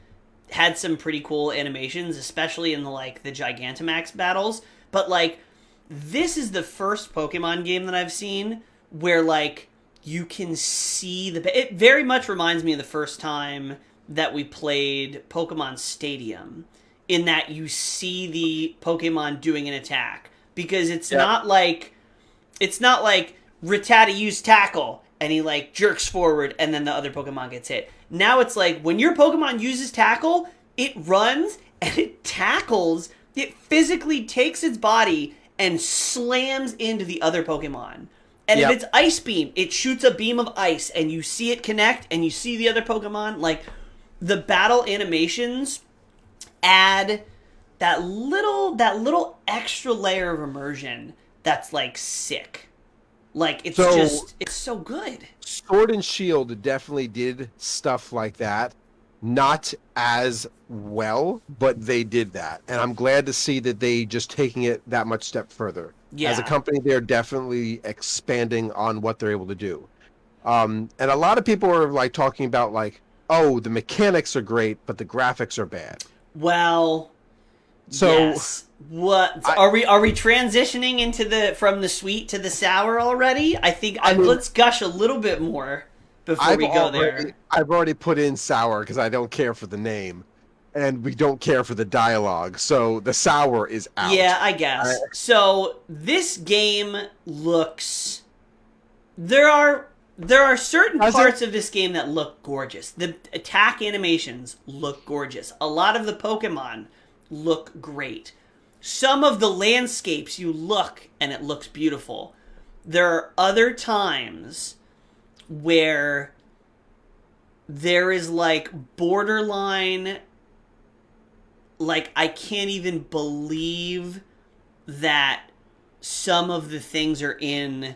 had some pretty cool animations, especially in the like the Gigantamax battles, but like this is the first Pokemon game that I've seen where like you can see it very much reminds me of the first time that we played Pokemon Stadium, in that you see the Pokemon doing an attack, because it's not like Rattata used tackle and he like jerks forward and then the other Pokemon gets hit. Now it's like when your Pokemon uses tackle, it runs and it tackles, it physically takes its body and slams into the other Pokemon. And if it's Ice Beam, it shoots a beam of ice and you see it connect and you see the other Pokemon. Like, the battle animations add that little extra layer of immersion that's like sick. Like it's so good. Sword and Shield definitely did stuff like that. Not as well, but they did that. And I'm glad to see that they just taking it that much step further. Yeah. As a company, they're definitely expanding on what they're able to do. And a lot of people are like talking about like, oh, the mechanics are great, but the graphics are bad. Well, so yes. What are we transitioning into from the sweet to the sour already? I think let's gush a little bit more before we go there. I've already put in sour because I don't care for the name, and we don't care for the dialogue. So the sour is out. Yeah, I guess. So this game looks. There are certain parts of this game that look gorgeous. The attack animations look gorgeous. A lot of the Pokemon look great. Some of the landscapes you look and it looks beautiful. There are other times where there is like borderline, like I can't even believe that some of the things are in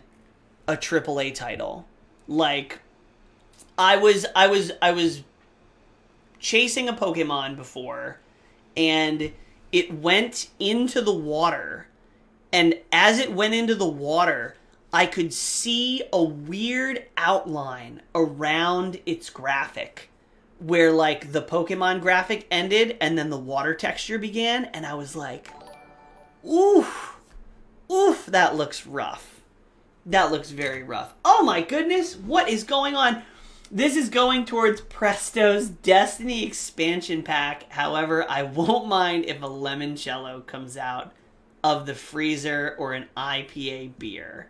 a AAA title. Like I was chasing a Pokemon before, and it went into the water, and as it went into the water, I could see a weird outline around its graphic where like the Pokemon graphic ended and then the water texture began, and I was like, oof, that looks rough. That looks very rough. Oh my goodness, what is going on? This is going towards Presto's Destiny expansion pack. However, I won't mind if a limoncello comes out of the freezer or an IPA beer.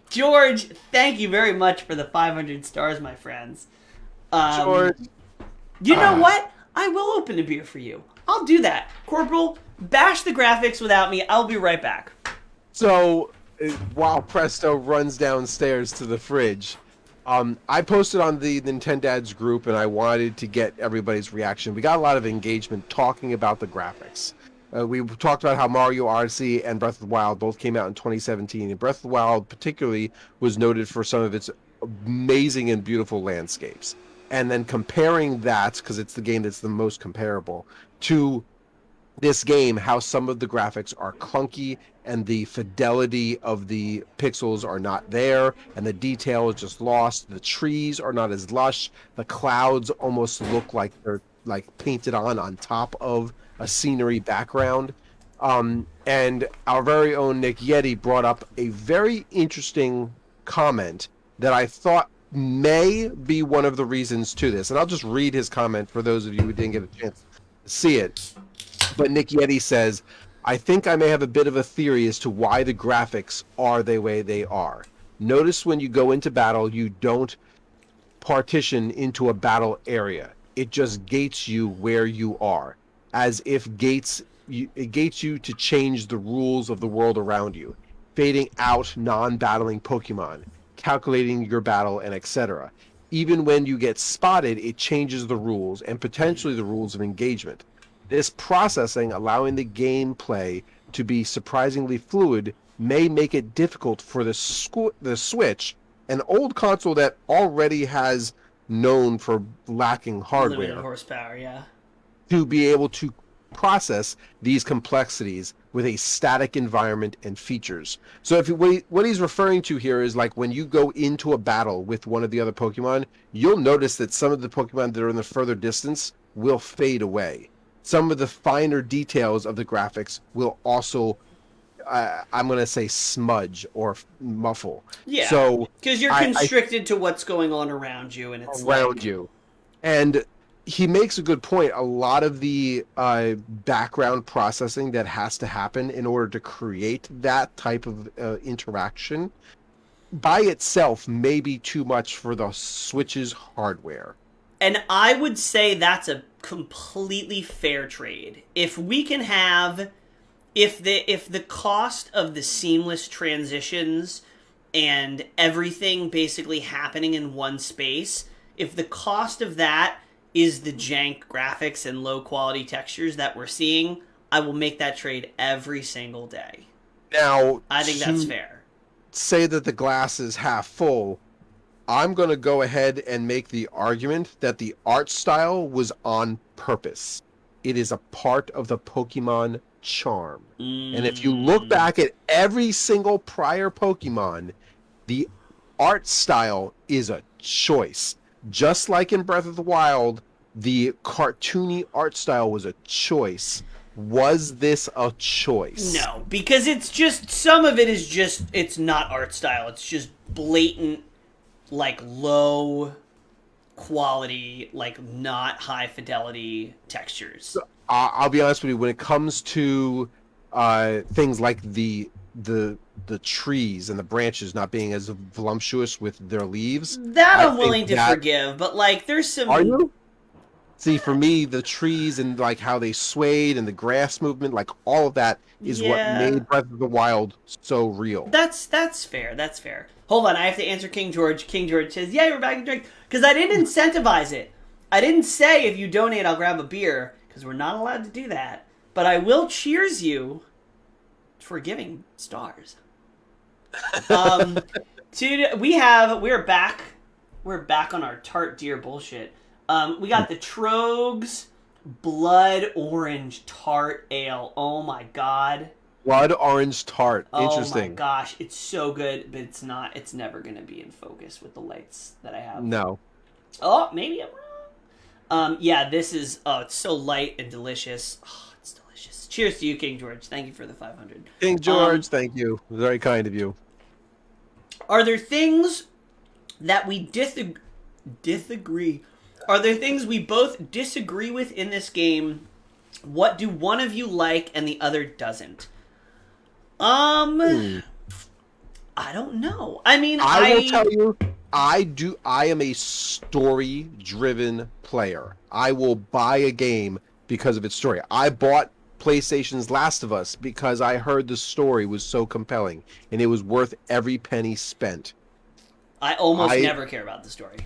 George, thank you very much for the 500 stars, my friends. George. You know what? I will open a beer for you. I'll do that. Corporal, bash the graphics without me. I'll be right back. So, while Presto runs downstairs to the fridge, I posted on the Nintendads group, and I wanted to get everybody's reaction. We got a lot of engagement talking about the graphics. We talked about how Mario Odyssey and Breath of the Wild both came out in 2017, and Breath of the Wild particularly was noted for some of its amazing and beautiful landscapes. And then comparing that, because it's the game that's the most comparable, to this game, how some of the graphics are clunky and the fidelity of the pixels are not there and the detail is just lost. The trees are not as lush. The clouds almost look like they're like painted on top of a scenery background. And our very own Nick Yeti brought up a very interesting comment that I thought may be one of the reasons to this. And I'll just read his comment for those of you who didn't get a chance to see it. But Nick Yeti says, I think I may have a bit of a theory as to why the graphics are the way they are. Notice when you go into battle, you don't partition into a battle area. It just gates you where you are, as if it gates you to change the rules of the world around you, fading out non-battling Pokemon, calculating your battle, and etc. Even when you get spotted, it changes the rules and potentially the rules of engagement. This processing, allowing the gameplay to be surprisingly fluid, may make it difficult for the Switch, an old console that already has known for lacking hardware, limited horsepower, yeah, to be able to process these complexities with a static environment and features. So what he's referring to here is like when you go into a battle with one of the other Pokemon, you'll notice that some of the Pokemon that are in the further distance will fade away. Some of the finer details of the graphics will also, I'm going to say, smudge or muffle. Yeah, so because you're constricted to what's going on around you, and it's around you. And he makes a good point. A lot of the background processing that has to happen in order to create that type of interaction by itself may be too much for the Switch's hardware. And I would say that's a completely fair trade. If we can have, if the cost of the seamless transitions and everything basically happening in one space, if the cost of that is the jank graphics and low quality textures that we're seeing, I will make that trade every single day. Now, I think that's fair. Say that the glass is half full. I'm going to go ahead and make the argument that the art style was on purpose. It is a part of the Pokemon charm. And if you look back at every single prior Pokemon, the art style is a choice. Just like in Breath of the Wild, the cartoony art style was a choice. Was this a choice? No, because it's just, some of it is just, it's not art style. It's just blatant, like, low quality, like, not high fidelity textures. So, I'll be honest with you, when it comes to things like the trees and the branches not being as voluptuous with their leaves, that I'm willing to forgive, but like there's some. Are you? See, for me, the trees and like how they swayed and the grass movement, like all of that is what made Breath of the Wild so real. That's fair. That's fair. Hold on, I have to answer King George. King George says, "Yeah, you're back in drink," because I didn't incentivize it. I didn't say if you donate, I'll grab a beer, because we're not allowed to do that. But I will cheers you for giving stars. We're back on our tart deer bullshit. We got the Trogs Blood Orange Tart Ale. Oh my god. Blood Orange Tart. Interesting. Oh my gosh, it's so good, but it's not. It's never going to be in focus with the lights that I have. No. Oh, maybe I'm wrong. Yeah, this is, it's so light and delicious. Oh, it's delicious. Cheers to you, King George. Thank you for the 500. King George, thank you. Very kind of you. Are there things that we disagree? Are there things we both disagree with in this game? What do one of you like and the other doesn't? I don't know. I mean, I will tell you, I am a story-driven player. I will buy a game because of its story. I bought PlayStation's Last of Us because I heard the story was so compelling and it was worth every penny spent. I almost never care about the story.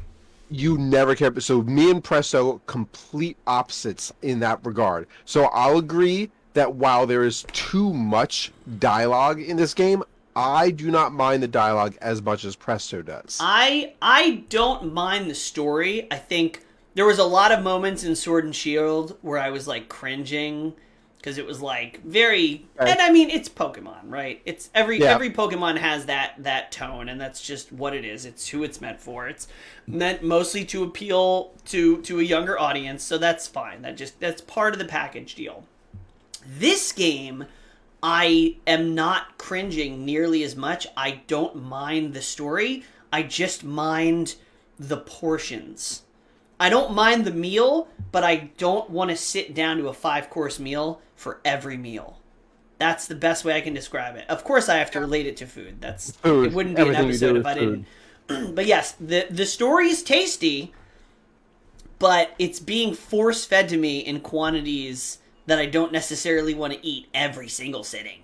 You never care. So me and Presto, complete opposites in that regard. So I'll agree that while there is too much dialogue in this game, I do not mind the dialogue as much as Presto does. I don't mind the story. I think there was a lot of moments in Sword and Shield where I was like cringing because it was like very, and I mean it's Pokemon, right? It's every Pokemon has that tone, and that's just what it is. It's who it's meant for. It's meant mostly to appeal to a younger audience, so that's fine. That's part of the package deal. This game, I am not cringing nearly as much. I don't mind the story. I just mind the portions. I don't mind the meal, but I don't want to sit down to a 5-course meal for every meal. That's the best way I can describe it. Of course, I have to relate it to food. That's food. It wouldn't be an episode if I didn't. But yes, the story is tasty, but it's being force-fed to me in quantities that I don't necessarily want to eat every single sitting.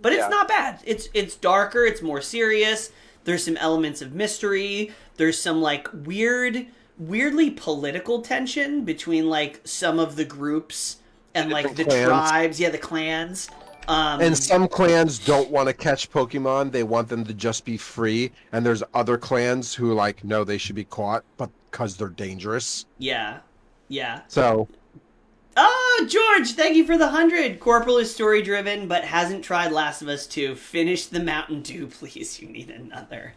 But it's not bad. It's darker. It's more serious. There's some elements of mystery. There's some like weirdly political tension between like some of the groups and like the tribes. Yeah, the clans. And some clans don't want to catch Pokemon. They want them to just be free. And there's other clans who like, no, they should be caught, but because they're dangerous. Yeah. So... Oh, George, thank you for the 100. Corporal is story-driven, but hasn't tried Last of Us 2. Finish the Mountain Dew, please. You need another.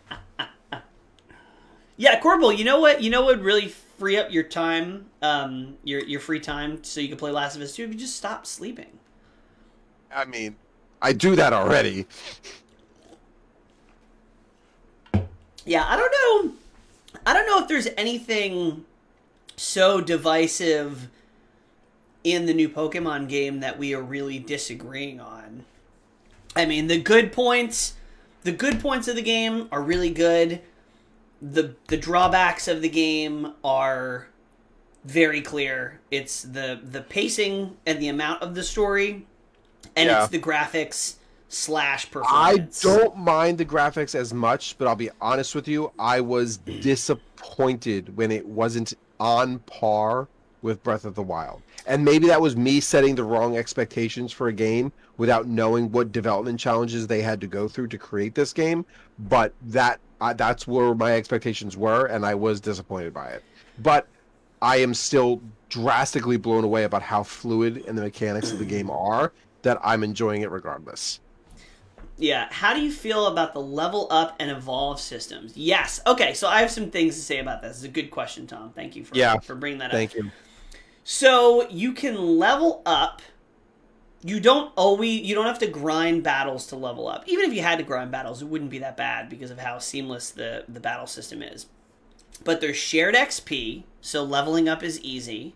Yeah, Corporal, you know what? You know what would really free up your time, your free time, so you can play Last of Us 2? If you just stop sleeping. I mean, I do that already. Yeah, I don't know if there's anything so divisive in the new Pokemon game that we are really disagreeing on. I mean, the good points of the game are really good. The drawbacks of the game are very clear. It's the pacing and the amount of the story, and it's the graphics / performance. I don't mind the graphics as much, but I'll be honest with you, I was disappointed when it wasn't on par with Breath of the Wild. And maybe that was me setting the wrong expectations for a game without knowing what development challenges they had to go through to create this game. But that's where my expectations were, and I was disappointed by it. But I am still drastically blown away about how fluid and the mechanics of the game are, that I'm enjoying it regardless. Yeah, how do you feel about the level up and evolve systems? Yes. Okay, so I have some things to say about this. It's a good question, Tom. Thank you for bringing that up. Thank you. So you can level up. You don't have to grind battles to level up. Even if you had to grind battles, it wouldn't be that bad because of how seamless the battle system is. But there's shared XP, so leveling up is easy.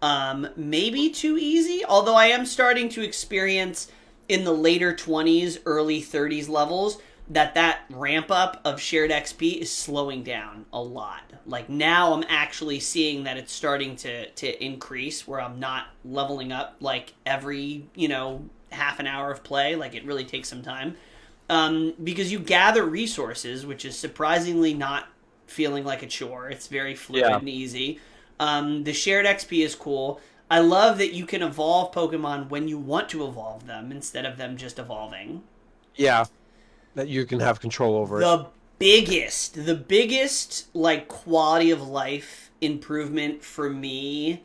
Maybe too easy, although I am starting to experience in the later 20s, early 30s levels that ramp up of shared XP is slowing down a lot. Like now I'm actually seeing that it's starting to increase where I'm not leveling up like every, half an hour of play. Like it really takes some time. Because you gather resources, which is surprisingly not feeling like a chore. It's very fluid and easy. The shared XP is cool. I love that you can evolve Pokemon when you want to evolve them instead of them just evolving. Yeah, that you can have control over it. The biggest like quality of life improvement for me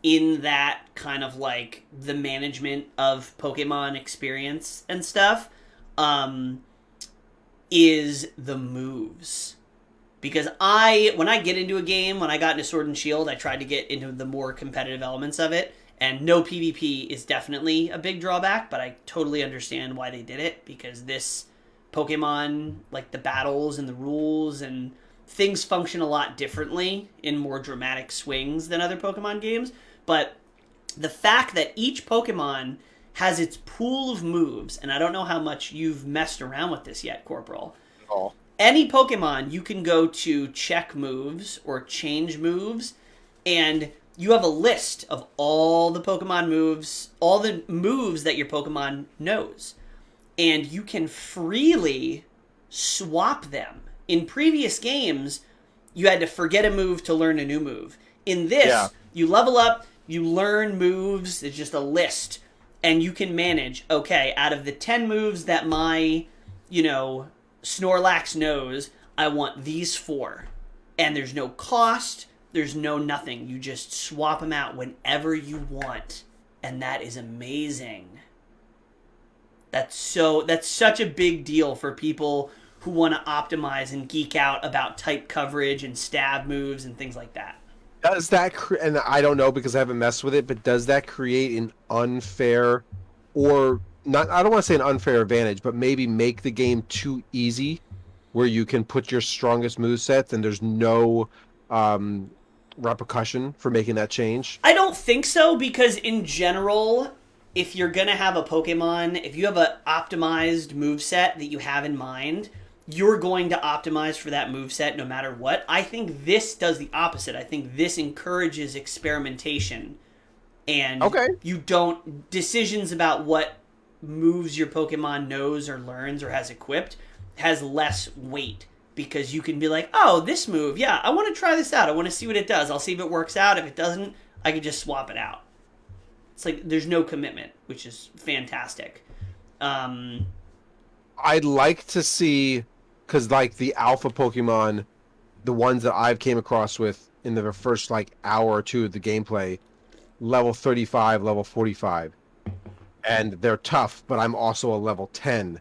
in that kind of like the management of Pokemon experience and stuff is the moves. Because when I get into a game, when I got into Sword and Shield, I tried to get into the more competitive elements of it. And no PvP is definitely a big drawback, but I totally understand why they did it. Because this Pokemon, like the battles and the rules and things function a lot differently in more dramatic swings than other Pokemon games. But the fact that each Pokemon has its pool of moves, and I don't know how much you've messed around with this yet, Corporal. Oh. Any Pokemon, you can go to check moves or change moves, and you have a list of all the Pokemon moves, all the moves that your Pokemon knows. And you can freely swap them in previous games, you had to forget a move to learn a new move. In this, you level up, you learn moves, it's just a list, and you can manage, okay, out of the 10 moves that my, Snorlax knows, I want these 4. And there's no cost, there's no nothing. You just swap them out whenever you want. And that is amazing. That's such a big deal for people who want to optimize and geek out about type coverage and stab moves and things like that. Does that, and I don't know because I haven't messed with it, but does that create an unfair, or not, I don't want to say an unfair advantage, but maybe make the game too easy where you can put your strongest movesets and there's no repercussion for making that change? I don't think so, because in general, if you're going to have a Pokemon, if you have an optimized moveset that you have in mind, you're going to optimize for that moveset no matter what. I think this does the opposite. I think this encourages experimentation. And you don't... Decisions about what moves your Pokemon knows or learns or has equipped has less weight. Because you can be like, oh, this move, yeah, I want to try this out. I want to see what it does. I'll see if it works out. If it doesn't, I can just swap it out. It's like there's no commitment, which is fantastic. I'd like to see, because like the alpha Pokemon, the ones that I've came across with in the first like hour or two of the gameplay, level 35, level 45. And they're tough, but I'm also a level 10.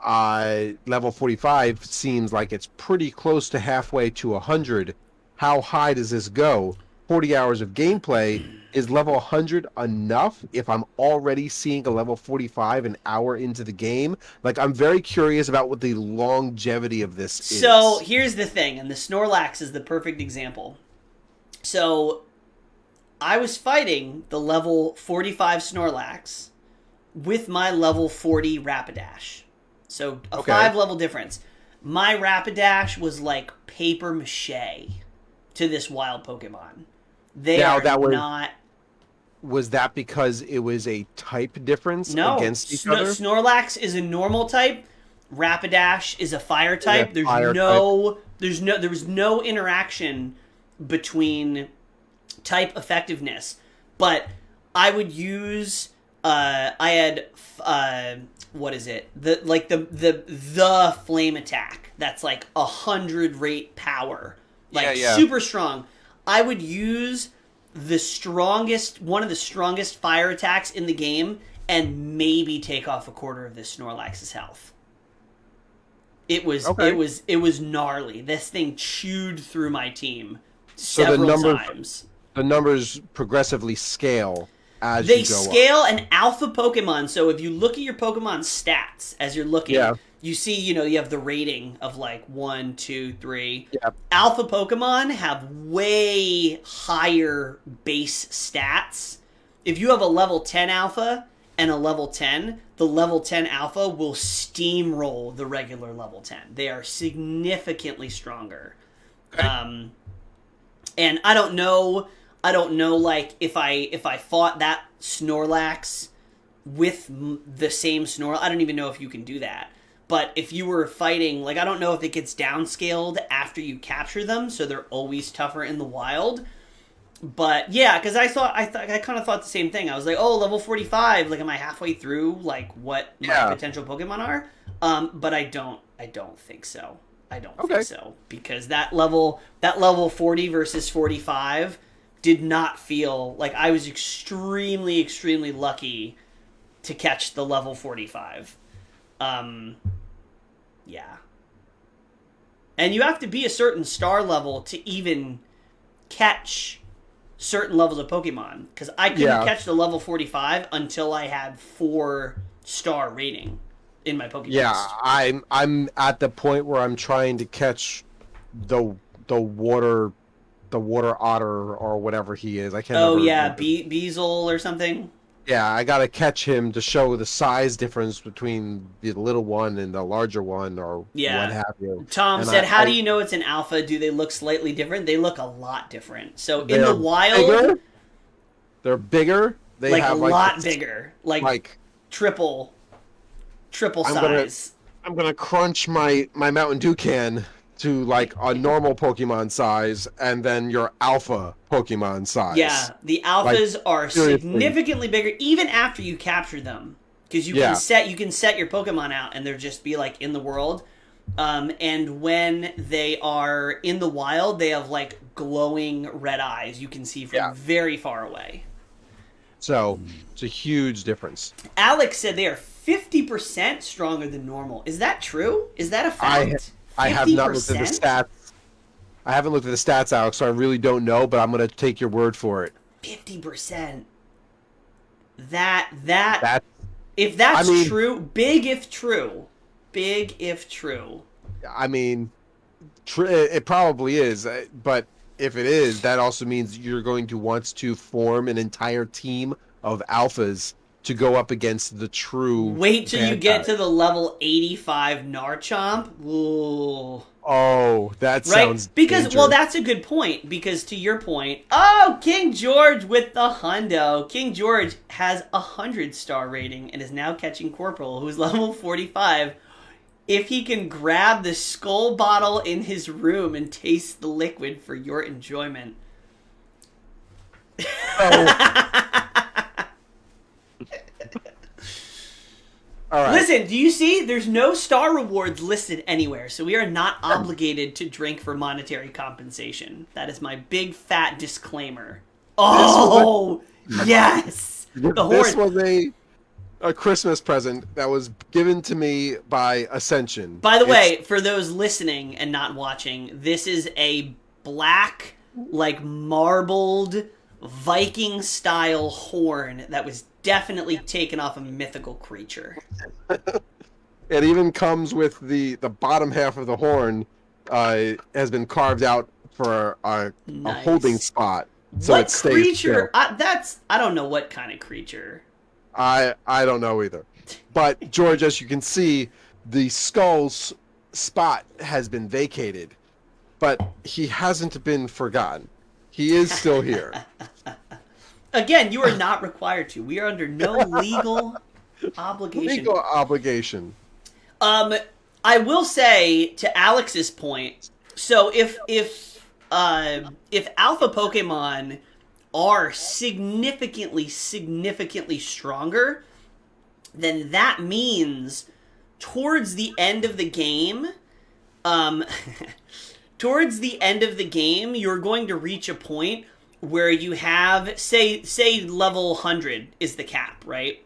Level 45 seems like it's pretty close to halfway to 100. How high does this go? 40 hours of gameplay. Is level 100 enough if I'm already seeing a level 45 an hour into the game? Like, I'm very curious about what the longevity of this is. So, here's the thing, and the Snorlax is the perfect example. So, I was fighting the level 45 Snorlax with my level 40 Rapidash. So, a 5-level difference. My Rapidash was like paper mache to this wild Pokemon. Not... Was that because it was a type difference against each other? Snorlax is a normal type. Rapidash is a fire type. There was no interaction between type effectiveness. But I would use what is it? The flame attack. That's like 100 rate power. Super strong. I would use one of the strongest fire attacks in the game and maybe take off a quarter of this Snorlax's health. It was gnarly. This thing chewed through my team several times. The numbers progressively scale as they you go scale up. An alpha Pokemon. So if you look at your Pokemon stats as you're looking, you see, you have the rating of like 1, 2, 3. Yep. Alpha Pokemon have way higher base stats. If you have a level 10 alpha and a level 10, the level 10 alpha will steamroll the regular level 10. They are significantly stronger. Okay. And I don't know like if I fought that Snorlax with the same Snorlax, I don't even know if you can do that. But if you were fighting, like, I don't know if it gets downscaled after you capture them, so they're always tougher in the wild. But yeah, because I kind of thought the same thing. I was like, oh, level 45. Like, am I halfway through like what my potential Pokemon are? But I don't think so. I don't think so, because that level 40 versus 45 did not feel like I was extremely, extremely lucky to catch the level 45. Yeah. And you have to be a certain star level to even catch certain levels of Pokemon. Because I couldn't catch the level 45 until I had 4-star rating in my Pokemon. Yeah, I'm at the point where I'm trying to catch the water otter or whatever he is. I can't remember. Oh yeah, Beazle or something. Yeah, I gotta catch him to show the size difference between the little one and the larger one, or what have you. Tom said, how do you know it's an alpha? Do they look slightly different? They look a lot different. So in the wild... They're bigger. They have a lot bigger. Like triple size. I'm gonna crunch my Mountain Dew can to like a normal Pokemon size, and then your alpha Pokemon size. Yeah, the Like alphas are seriously, significantly bigger even after you capture them, because yeah, you can set your Pokemon out and they're just be like in the world. And when they are in the wild, they have like glowing red eyes you can see from yeah. very far away. So it's a huge difference. Alex said they are 50% stronger than normal. Is that true? Is that a I fact? I have not looked at the 50%? stats. I haven't looked at the stats, Alex, so I really don't know. But I'm gonna take your word for it. 50%. That That if I that's mean, true, big if true. Big if true. I mean, it probably is. But if it is, that also means you're going to want to form an entire team of alphas to go up against the true Wait till you bad get guy. to the level 85 Narchomp. Ooh. Oh, that Right? sounds Because, well, dangerous. that's a good point. Because to your point, oh, King George with the hundo. King George has a 100-star rating and is now catching Corporal, who's level 45. If he can grab the skull bottle in his room and taste the liquid for your enjoyment. So, all right. Listen, do you see? There's no star rewards listed anywhere, so we are not obligated to drink for monetary compensation. That is my big fat disclaimer. Oh, yes! The This horn. was a Christmas present that was given to me by Ascension. By the It's way, for those listening and not watching, this is a black, like marbled Viking style horn that was definitely taken off a mythical creature. it even comes with the bottom half of the horn has been carved out for a holding Nice. spot, so What it stays creature? still. I don't know what kind of creature. I don't know either. But George, as you can see, the skull's spot has been vacated, but he hasn't been forgotten. He is still here. Again, you are not required to. We are under no legal obligation. Legal obligation. Um, I will say to Alex's point. So if alpha Pokemon are significantly stronger, then that means towards the end of the game, um, towards the end of the game, you're going to reach a point where you have say level 100 is the cap, right?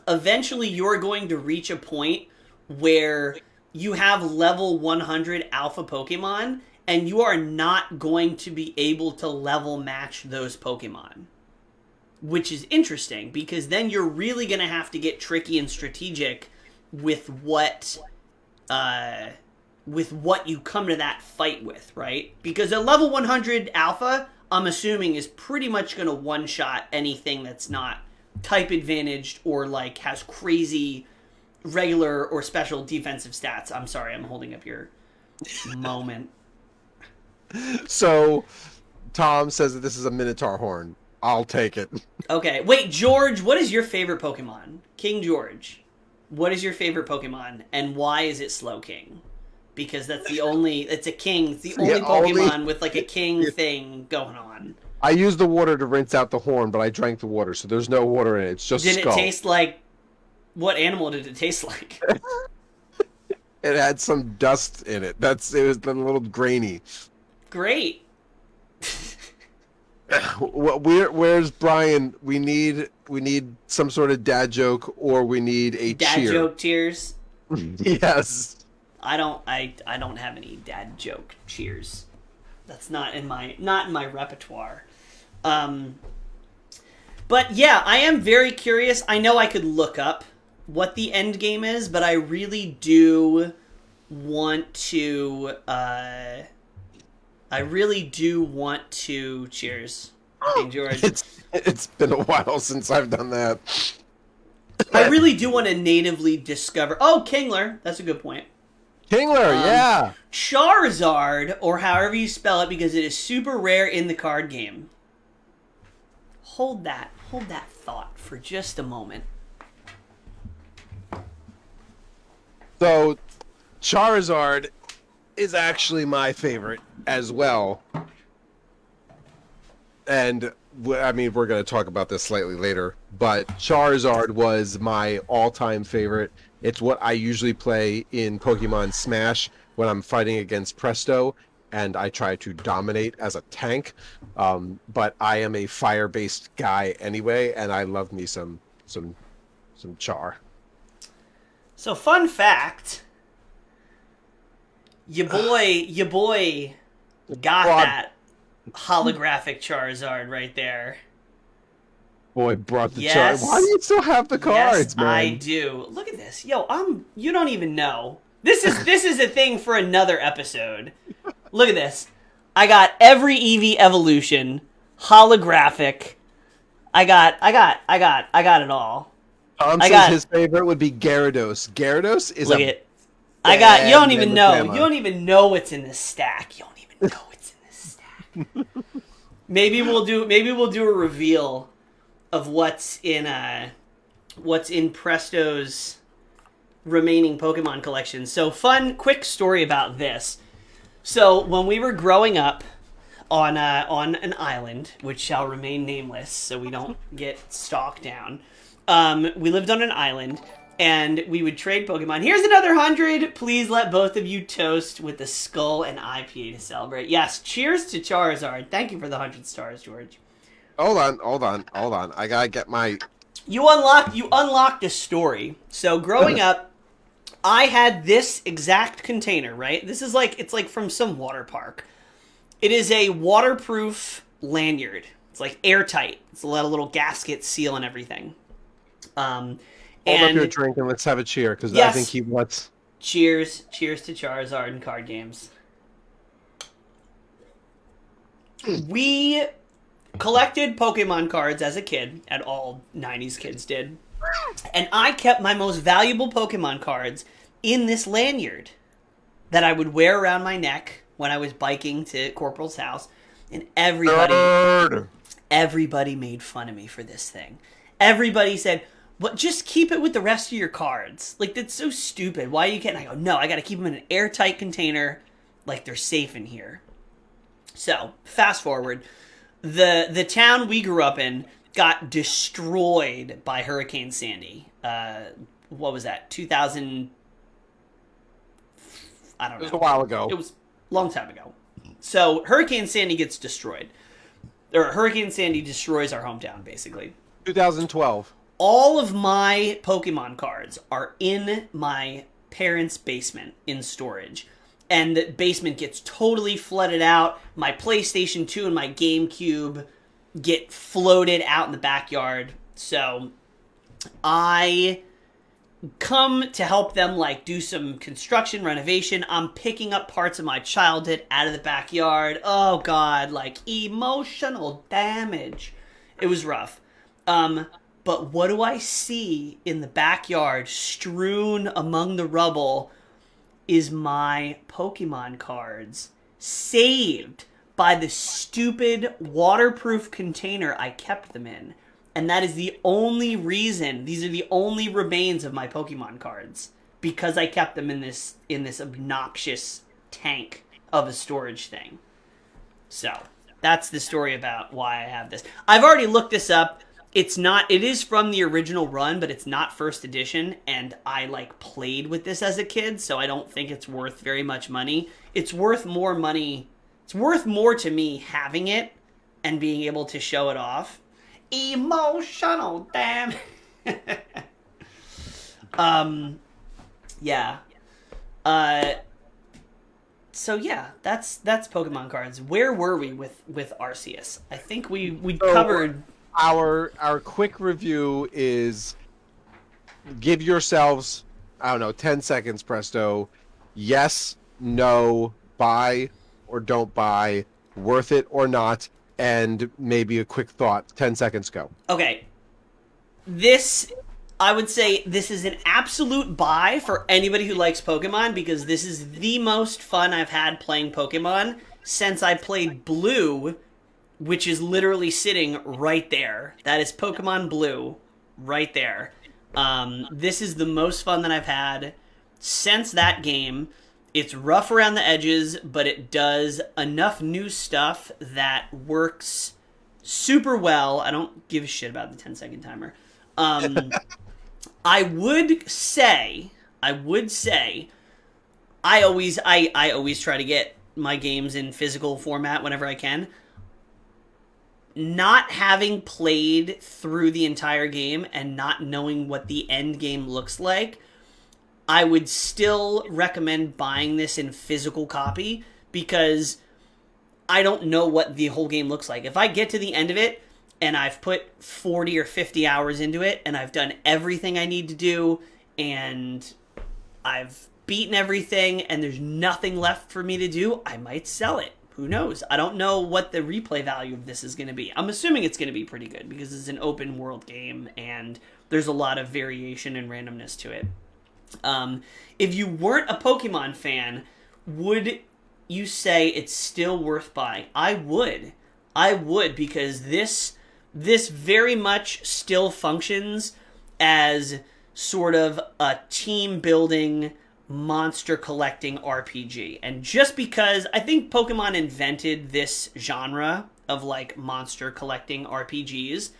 Eventually you're going to reach a point where you have level 100 alpha Pokemon and you are not going to be able to level match those Pokemon. Which is interesting because then you're really going to have to get tricky and strategic with what you come to that fight with, right? Because a level 100 alpha, I'm assuming, is pretty much going to one-shot anything that's not type advantaged or like has crazy regular or special defensive stats. I'm sorry, I'm holding up your moment. So Tom says that this is a Minotaur horn. I'll take it. Okay, wait, George, what is your favorite Pokemon? King George, what is your favorite Pokemon and why is it Slowking? Because it's a king. It's the only Pokemon with like a king thing going on. I used the water to rinse out the horn, but I drank the water, so there's no water in it. It's just Did skull. it taste like... What animal did it taste like? It had some dust in it. It was a little grainy. Great. Where's Brian? We need some sort of dad joke, or we need a Dad cheer. joke tears. Yes. I don't have any dad joke cheers. That's not in my repertoire. But yeah, I am very curious. I know I could look up what the end game is, but I really do want to cheers. King George. It's been a while since I've done that. I really do want to natively discover. Oh, Kingler. That's a good point. Kingler, yeah. Charizard, or however you spell it, because it is super rare in the card game. Hold that thought for just a moment. So Charizard is actually my favorite as well. And I mean, we're going to talk about this slightly later, but Charizard was my all-time favorite. It's what I usually play in Pokemon Smash when I'm fighting against Presto, and I try to dominate as a tank. But I am a fire-based guy anyway, and I love me some Char. So, fun fact, your boy got Broad that holographic Charizard right there. boy brought the Char. Yes. Why do you still have the cards, Yes, I man? do. Look at this. Yo, you don't even know. This is a thing for another episode. Look at this. I got every Eevee evolution, holographic. I got it all. Tom I says got- his favorite would be Gyarados. Gyarados is Look a at I got you don't bad even mammoth know. mammoth. You don't even know what's in this stack. You don't even know what's in this stack. Maybe we'll do a reveal of what's in Presto's remaining Pokemon collection. So quick story about this. So when we were growing up on an island, which shall remain nameless, so we don't get stalked down, we lived on an island, and we would trade Pokemon. Here's another 100. Please let both of you toast with the skull and IPA to celebrate. Yes, cheers to Charizard. Thank you for the 100 stars, George. Hold on. I gotta get my. You unlocked a story. So growing up, I had this exact container, right? This is it's like from some water park. It is a waterproof lanyard. It's like airtight. It's a little gasket seal and everything. Hold up your drink and let's have a cheer, because I Yes. think he wants. Cheers to Charizard and card games. We collected Pokemon cards as a kid, and all 90s kids did. And I kept my most valuable Pokemon cards in this lanyard that I would wear around my neck when I was biking to Corporal's house. And everybody made fun of me for this thing. Everybody said, "But just keep it with the rest of your cards. Like, that's so stupid. Why you can't?" And I go, "No, I got to keep them in an airtight container, like they're safe in here." So, fast forward, the town we grew up in got destroyed by Hurricane Sandy. What was that? 2000? I don't know. It was a while ago. It was a long time ago. So Hurricane Sandy gets destroyed. Or Hurricane Sandy destroys our hometown, basically. 2012. All of my Pokemon cards are in my parents' basement in storage. And the basement gets totally flooded out. My PlayStation 2 and my GameCube get floated out in the backyard. So I come to help them do some construction renovation. I'm picking up parts of my childhood out of the backyard. Oh god, emotional damage. It was rough. But what do I see in the backyard strewn among the rubble is my Pokemon cards saved by the stupid waterproof container I kept them in. And that is the only reason, these are the only remains of my Pokemon cards, because I kept them in this obnoxious tank of a storage thing. So, that's the story about why I have this. I've already looked this up. It is from the original run, but it's not first edition, and I played with this as a kid, so I don't think it's worth very much money. It's worth more money. It's worth more to me having it and being able to show it off. Emotional damn. Yeah. So yeah, that's Pokemon cards. Where were we with Arceus? I think we covered. Our quick review is give yourselves, I don't know, 10 seconds, Presto. Yes, no, buy or don't buy, worth it or not, and maybe a quick thought. 10 seconds, go. Okay. I would say this is an absolute buy for anybody who likes Pokemon, because this is the most fun I've had playing Pokemon since I played Blue, which is literally sitting right there. That is Pokemon Blue right there. This is the most fun that I've had. since that game, it's rough around the edges, but it does enough new stuff that works super well. I don't give a shit about the 10-second timer. I would say, I always try to get my games in physical format whenever I can. Not having played through the entire game and not knowing what the end game looks like, I would still recommend buying this in physical copy because I don't know what the whole game looks like. If I get to the end of it and I've put 40 or 50 hours into it and I've done everything I need to do and I've beaten everything and there's nothing left for me to do, I might sell it. Who knows? I don't know what the replay value of this is going to be. I'm assuming it's going to be pretty good because it's an open world game and there's a lot of variation and randomness to it. If you weren't a Pokemon fan, would you say it's still worth buying? I would because this very much still functions as sort of a team building monster collecting RPG. And just because I think Pokemon invented this genre of like monster collecting RPGs,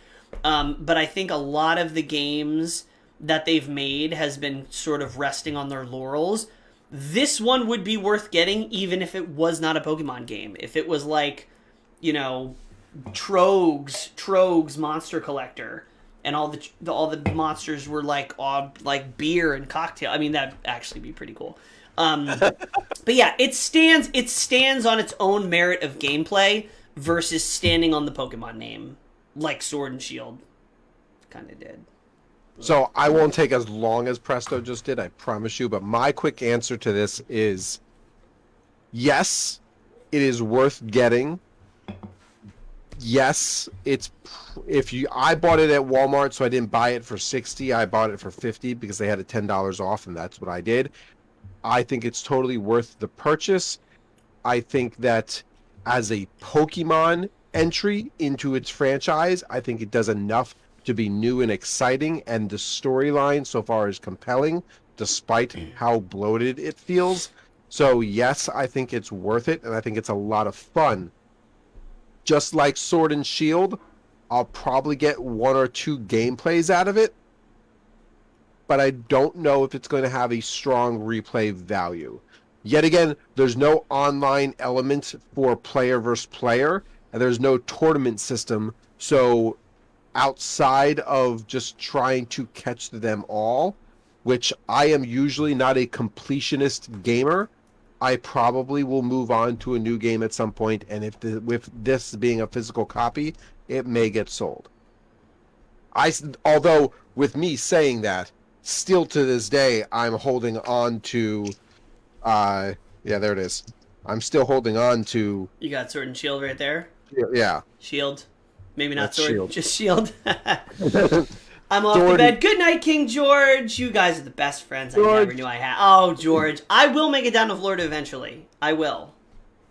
but I think a lot of the games that they've made has been sort of resting on their laurels. This one would be worth getting even if it was not a Pokemon game. If it was like, you know, Trogue's Monster Collector, and all the monsters were like all like beer and cocktail. I mean, that'd actually be pretty cool. But yeah, it stands on its own merit of gameplay versus standing on the Pokemon name like Sword and Shield kind of did. So I won't take as long as Presto just did, I promise you. But my quick answer to this is yes, it is worth getting. Yes, I bought it at Walmart, so I didn't buy it for $60. I bought it for $50 because they had it $10 off, and that's what I did. I think it's totally worth the purchase. I think that as a Pokemon entry into its franchise, I think it does enough to be new and exciting, and the storyline so far is compelling, despite how bloated it feels. So yes, I think it's worth it, and I think it's a lot of fun. Just like Sword and Shield, I'll probably get 1 or 2 gameplays out of it, but I don't know if it's going to have a strong replay value. Yet again, there's no online element for player versus player, and there's no tournament system, so outside of just trying to catch them all, which I am usually not a completionist gamer, I probably will move on to a new game at some point, and with this being a physical copy, it may get sold. Although, with me saying that, still to this day, I'm holding on to... yeah, there it is. I'm still holding on to... You got Sword and Shield right there? Yeah. Shield. Maybe not That's Sword, Shield. just Shield. I'm off to bed. Good night, King George. You guys are the best friends I never knew I had. Oh, George. I will make it down to Florida eventually. I will.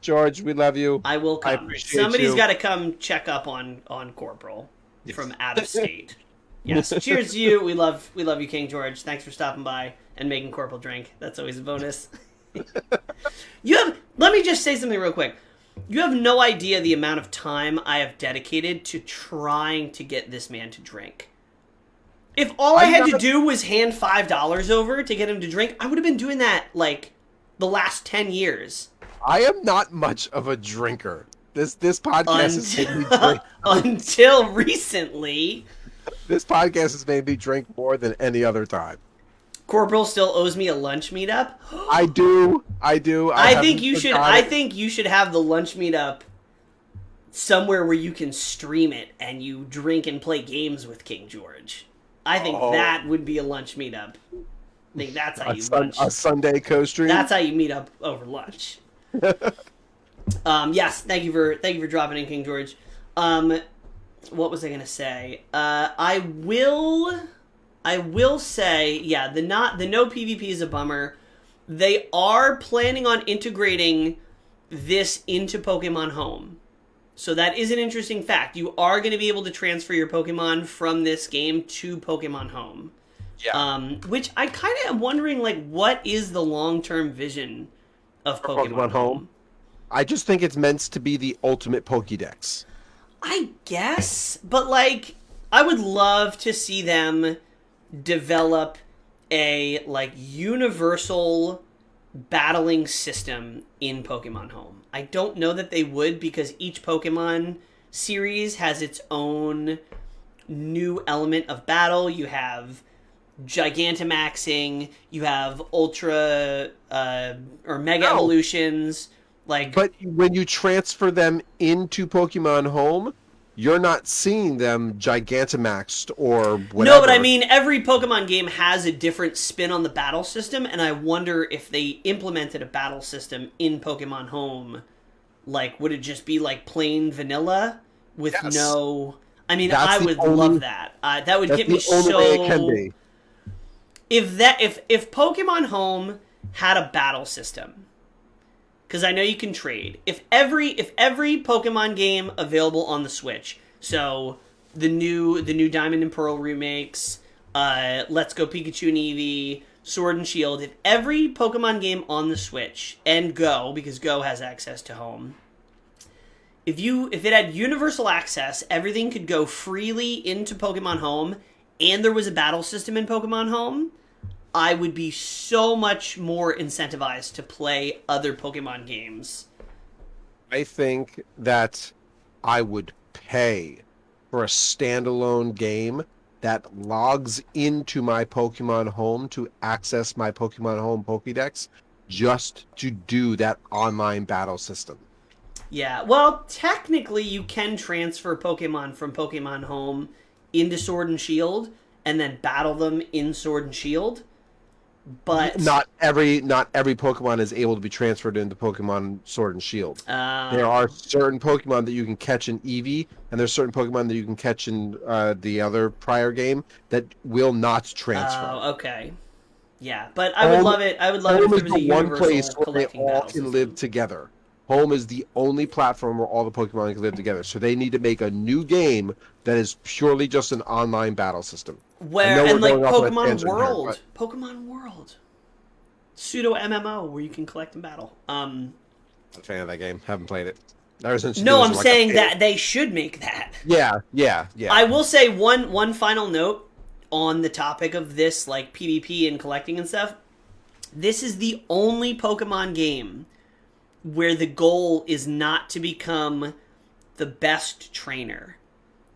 George, we love you. I will come. I appreciate Somebody's you. got to come check up on Corporal from out of state. Yes. Cheers to you. We love you, King George. Thanks for stopping by and making Corporal drink. That's always a bonus. Let me just say something real quick. You have no idea the amount of time I have dedicated to trying to get this man to drink. If all I had to do was hand $5 over to get him to drink, I would have been doing that, like, the last 10 years. I am not much of a drinker. This podcast has made me drink. Until recently. This podcast has made me drink more than any other time. Corporal still owes me a lunch meetup. I do. I think you should have the lunch meetup somewhere where you can stream it and you drink and play games with King George. I think that would be a lunch meetup. I think that's how a Sunday co-stream. That's how you meet up over lunch. Yes, thank you for dropping in, King George. What was I gonna say? I will say, yeah, the no PvP is a bummer. They are planning on integrating this into Pokemon Home. So that is an interesting fact. You are going to be able to transfer your Pokemon from this game to Pokemon Home. Yeah. Which I kind of am wondering, like, what is the long-term vision of For Pokemon Pokemon Home. Home? I just think it's meant to be the ultimate Pokédex. I guess, but like, I would love to see them develop a like universal battling system in Pokemon Home. I don't know that they would because each Pokemon series has its own new element of battle. You have Gigantamaxing, you have Ultra or Mega No, Evolutions. Like, but when you transfer them into Pokemon Home, you're not seeing them Gigantamaxed or no, but I whatever. mean, every Pokemon game has a different spin on the battle system, and I wonder if they implemented a battle system in Pokemon Home, like, would it just be like plain vanilla with Yes, no. I mean, that's I the would love only that. That would that's get me the only way it can so. be. If Pokemon Home had a battle system, because I know you can trade. If every Pokemon game available on the Switch, so the new Diamond and Pearl remakes, Let's Go Pikachu and Eevee, Sword and Shield, if every Pokemon game on the Switch and Go, because Go has access to Home, if it had universal access, everything could go freely into Pokemon Home, and there was a battle system in Pokemon Home, I would be so much more incentivized to play other Pokemon games. I think that I would pay for a standalone game that logs into my Pokemon Home to access my Pokemon Home Pokédex just to do that online battle system. Yeah, well, technically you can transfer Pokemon from Pokemon Home into Sword and Shield and then battle them in Sword and Shield, but Not every Pokemon is able to be transferred into Pokemon Sword and Shield. There are um, certain Pokemon that you can catch in Eevee, and there's certain Pokemon that you can catch in the other prior game that will not transfer. okay. Yeah, but I would Home, love it. I would love it if home there is was the a one place universal where they collecting all battle can live system. together. Home is the only platform where all the Pokemon can live together. So they need to make a new game that is purely just an online battle system. I Where know we're and like going off on a tangent here, but Pokemon World, pseudo MMO where you can collect and battle. I'm a fan of that game. Haven't played it. Ever since you do No, this, I'm I'm like, saying okay. that they should make that. Yeah. I will say one final note on the topic of this, like PvP and collecting and stuff. This is the only Pokemon game where the goal is not to become the best trainer.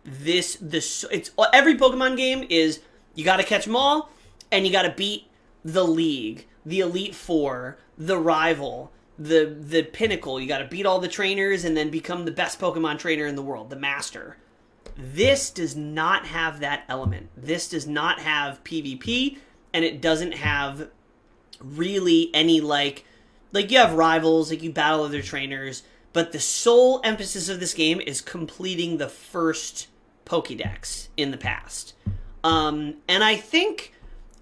It's every Pokemon game is you got to catch them all and you got to beat the league, the Elite Four, the rival, the pinnacle. You got to beat all the trainers and then become the best Pokemon trainer in the world, the master. This does not have that element. This does not have PvP, and it doesn't have really any like you have rivals, like you battle other trainers, but the sole emphasis of this game is completing the first Pokédex in the past. And I think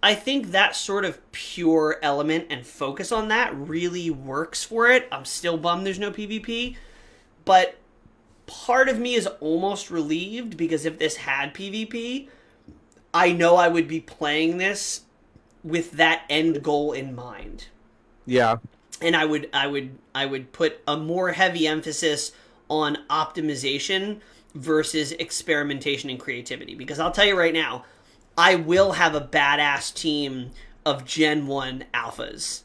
that sort of pure element and focus on that really works for it. I'm still bummed there's no PvP, but part of me is almost relieved because if this had PvP, I know I would be playing this with that end goal in mind. Yeah. And I would put a more heavy emphasis on optimization versus experimentation and creativity, because I'll tell you right now, I will have a badass team of Gen 1 alphas.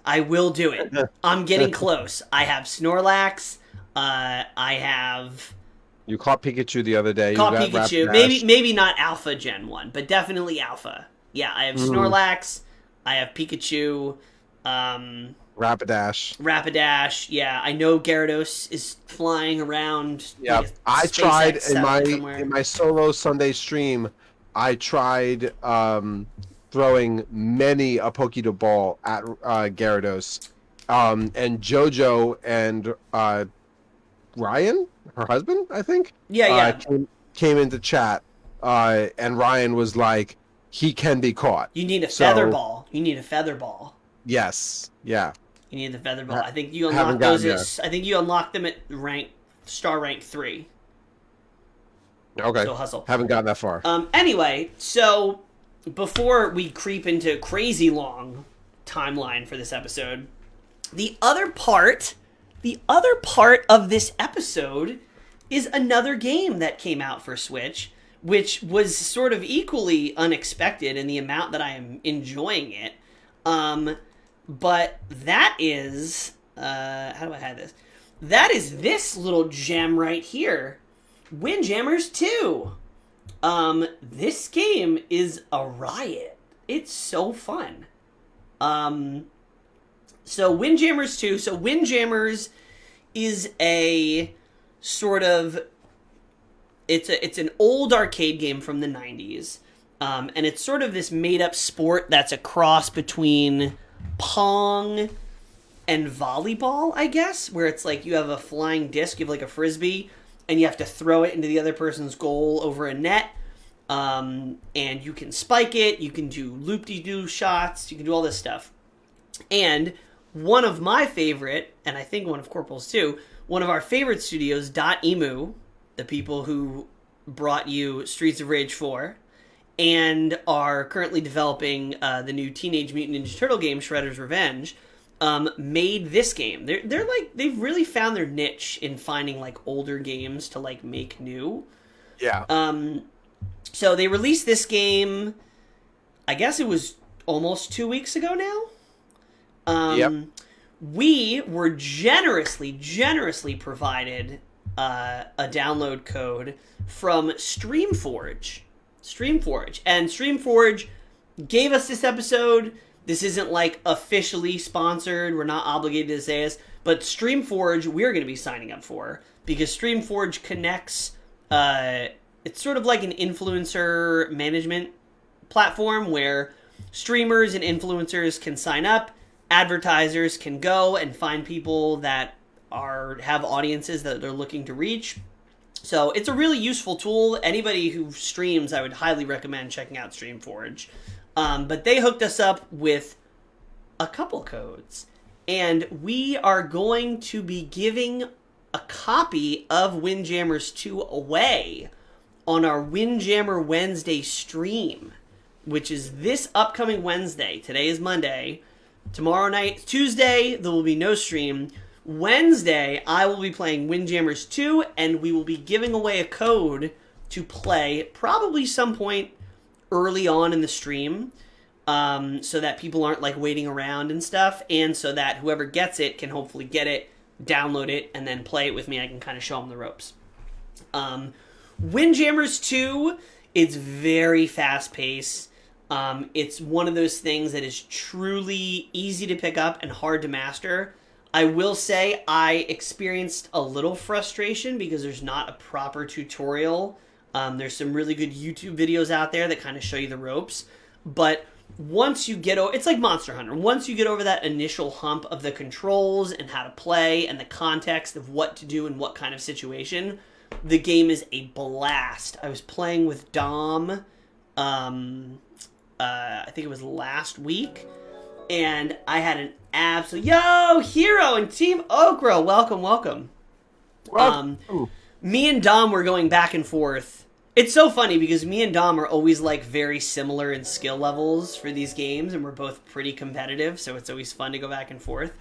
I will do it. I'm getting close. I have Snorlax. I have You caught Pikachu the other day. You caught got Pikachu. Rapidash. Maybe not Alpha Gen 1, but definitely Alpha. Yeah, I have Mhm. Snorlax. I have Pikachu. Um, Rapidash. Rapidash. Yeah, I know Gyarados is flying around Yeah, like a I tried SpaceX in my satellite somewhere. solo Sunday stream. I tried throwing many a Pokeball at Gyarados, and JoJo and Ryan, her husband, I think, Yeah, yeah. came into chat, and Ryan was like, "He can be caught." You need a feather So ball. You need a feather ball. yes, yeah, You need the feather ball. I think you haven't unlock those gotten there. I think you unlock them at star rank 3. Okay, So hustle. haven't gotten that far. Anyway, so before we creep into crazy long timeline for this episode, the other part of this episode is another game that came out for Switch, which was sort of equally unexpected in the amount that I am enjoying it. But that is, how do I have this? That is this little gem right here, Windjammers 2. This game is a riot. It's so fun. So Windjammers 2. So Windjammers is a sort of, it's an old arcade game from the 90s. And it's sort of this made-up sport that's a cross between Pong and volleyball, I guess, where it's like you have a flying disc, you have like a frisbee, and you have to throw it into the other person's goal over a net. And you can spike it, you can do loop-de-doo shots, you can do all this stuff. And one of my favorite, and I think one of Corporal's too, one of our favorite studios, Emu, the people who brought you Streets of Rage 4, and are currently developing the new Teenage Mutant Ninja Turtle game, Shredder's Revenge, made this game. They're like, they've really found their niche in finding like older games to like make new. Yeah. So they released this game, I guess it was almost 2 weeks ago now. Yep. We were generously provided a download code from Streamforge. And Streamforge gave us this episode. This isn't like officially sponsored. We're not obligated to say this, but Streamforge we're going to be signing up for, because Streamforge connects, it's sort of like an influencer management platform where streamers and influencers can sign up, advertisers can go and find people that have audiences that they're looking to reach. So it's a really useful tool. Anybody who streams, I would highly recommend checking out Streamforge. But they hooked us up with a couple codes, and we are going to be giving a copy of Windjammers 2 away on our Windjammer Wednesday stream, which is this upcoming Wednesday. Today is Monday. Tomorrow night, Tuesday, there will be no stream. Wednesday, I will be playing Windjammers 2, and we will be giving away a code to play probably some point early on in the stream, so that people aren't like waiting around and stuff, and so that whoever gets it can hopefully get it, download it, and then play it with me. I can kind of show them the ropes. Windjammers 2, it's very fast-paced. It's one of those things that is truly easy to pick up and hard to master. I will say I experienced a little frustration because there's not a proper tutorial. There's some really good YouTube videos out there that kind of show you the ropes. But once you get over, it's like Monster Hunter. Once you get over that initial hump of the controls and how to play and the context of what to do in what kind of situation, the game is a blast. I was playing with Dom, I think it was last week, and I had an absolute... Yo, Hero and Team Okra, welcome. Me and Dom were going back and forth. It's so funny because me and Dom are always like very similar in skill levels for these games, and we're both pretty competitive, so it's always fun to go back and forth.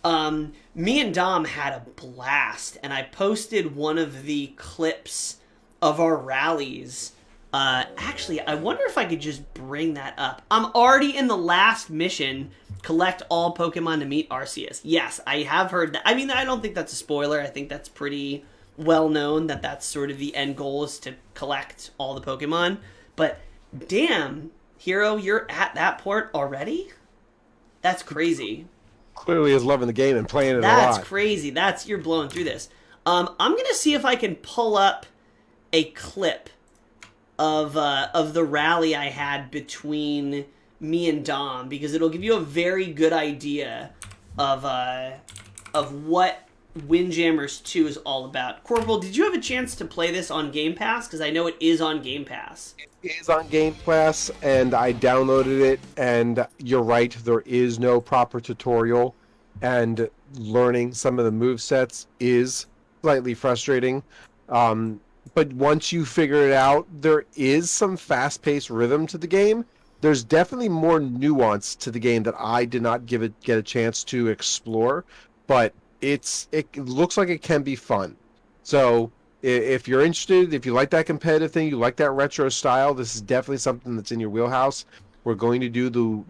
Me and Dom had a blast, and I posted one of the clips of our rallies. Actually, I wonder if I could just bring that up. I'm already in the last mission, collect all Pokemon to meet Arceus. Yes, I have heard that. I mean, I don't think that's a spoiler. I think that's pretty well known that that's sort of the end goal, is to collect all the Pokemon. But damn, Hero, you're at that port already? That's crazy. Clearly is loving the game and playing it a lot. That's crazy. You're blowing through this. I'm gonna see if I can pull up a clip of the rally I had between me and Dom, because it'll give you a very good idea of what Windjammers 2 is all about. Corporal, did you have a chance to play this on Game Pass? Because I know it is on Game Pass. It is on Game Pass, and I downloaded it, and you're right, there is no proper tutorial, and learning some of the movesets is slightly frustrating. But once you figure it out, there is some fast-paced rhythm to the game, there's definitely more nuance to the game that I did not get a chance to explore, but it looks like it can be fun. So if you're interested, if you like that competitive thing, you like that retro style, this is definitely something that's in your wheelhouse. We're going to do the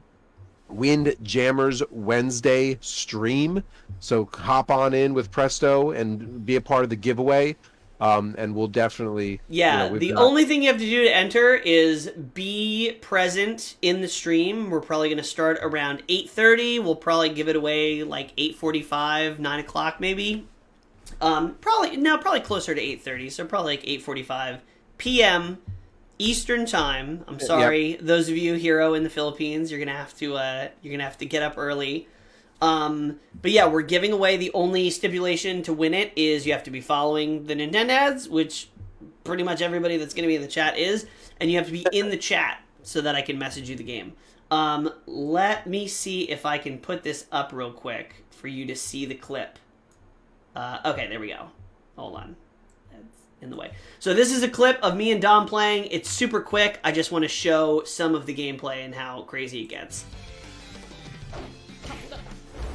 Windjammers Wednesday stream, so hop on in with Presto and be a part of the giveaway. And we'll definitely, Yeah, we've the got only thing you have to do to enter is be present in the stream. We're probably going to start around 8:30. We'll probably give it away like 8:45, 9 o'clock maybe. Probably closer to 8:30, so probably like 8:45 p.m. Eastern time. I'm sorry, those of you hero in the Philippines, you're gonna have to get up early. But yeah, we're giving away. The only stipulation to win it is you have to be following the Nintendads, which pretty much everybody that's gonna be in the chat is, and you have to be in the chat so that I can message you the game. Let me see if I can put this up real quick for you to see the clip. Okay, there we go. Hold on. That's in the way. So this is a clip of me and Dom playing. It's super quick. I just want to show some of the gameplay and how crazy it gets.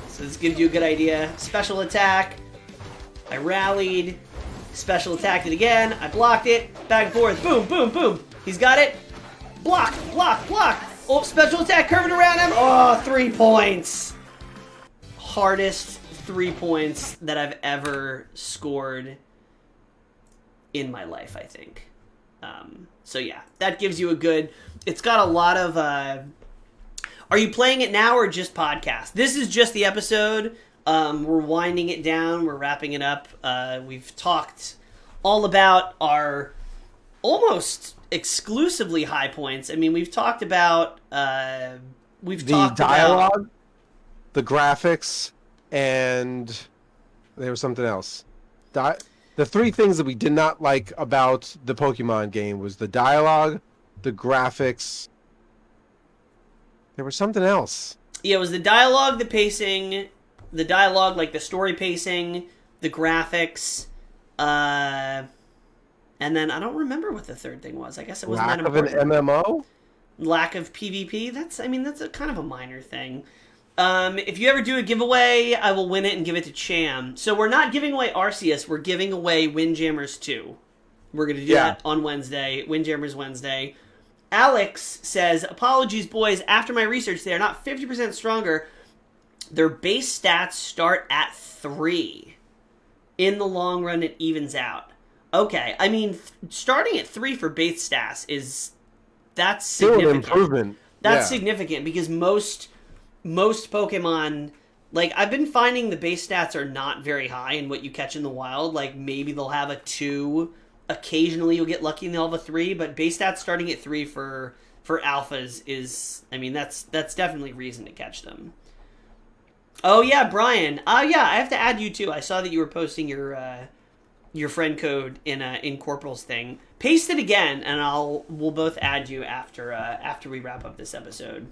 So this gives you a good idea. Special attack. I rallied. Special attacked it again. I blocked it. Back and forth. Boom, boom, boom. He's got it. Block, block, block. Oh, special attack. Curving around him. Oh, 3 points. Hardest 3 points that I've ever scored in my life, I think. So yeah, that gives you a good... It's got a lot of... Are you playing it now or just podcast? This is just the episode. We're winding it down. We're wrapping it up. We've talked all about our almost exclusively high points. I mean, we've talked about... the dialogue, the graphics, and there was something else. The 3 things that we did not like about the Pokemon game was the dialogue, the graphics. There was something else. Yeah, it was the dialogue, the pacing, like the story pacing, the graphics, and then I don't remember what the third thing was. I guess it wasn't that important. Lack of an MMO? Lack of PvP? That's a kind of a minor thing. If you ever do a giveaway, I will win it and give it to Cham. So we're not giving away Arceus, we're giving away Windjammers 2. We're going to do that on Wednesday, Windjammers Wednesday. Alex says, apologies, boys. After my research, they are not 50% stronger. Their base stats start at 3. In the long run, it evens out. Okay, I mean, starting at 3 for base stats that's significant. Still an improvement. That's significant because most Pokemon, like, I've been finding the base stats are not very high in what you catch in the wild. Like, maybe they'll have a 2. Occasionally you'll get lucky and they'll have a 3, but base stats starting at 3 for alphas is, I mean, that's definitely reason to catch them. Oh yeah, Brian. Yeah, I have to add you too. I saw that you were posting your friend code in Corporal's thing. Paste it again, and we'll both add you after we wrap up this episode.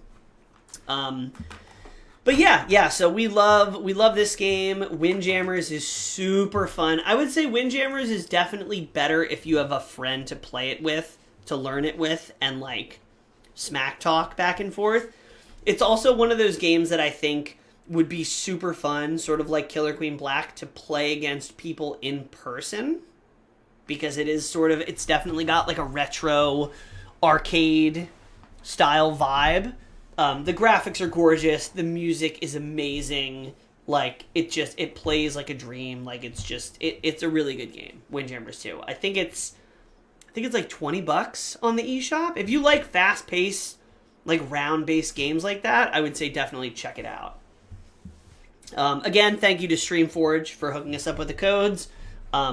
But yeah, so we love this game. Windjammers is super fun. I would say Windjammers is definitely better if you have a friend to play it with, to learn it with, and like smack talk back and forth. It's also one of those games that I think would be super fun, sort of like Killer Queen Black, to play against people in person, because it's definitely got like a retro arcade style vibe. The graphics are gorgeous. The music is amazing. Like, it plays like a dream. Like, it's a really good game. Windjammers 2. I think it's like $20 on the eShop. If you like fast-paced, like round-based games like that, I would say definitely check it out. Again, thank you to Streamforge for hooking us up with the codes.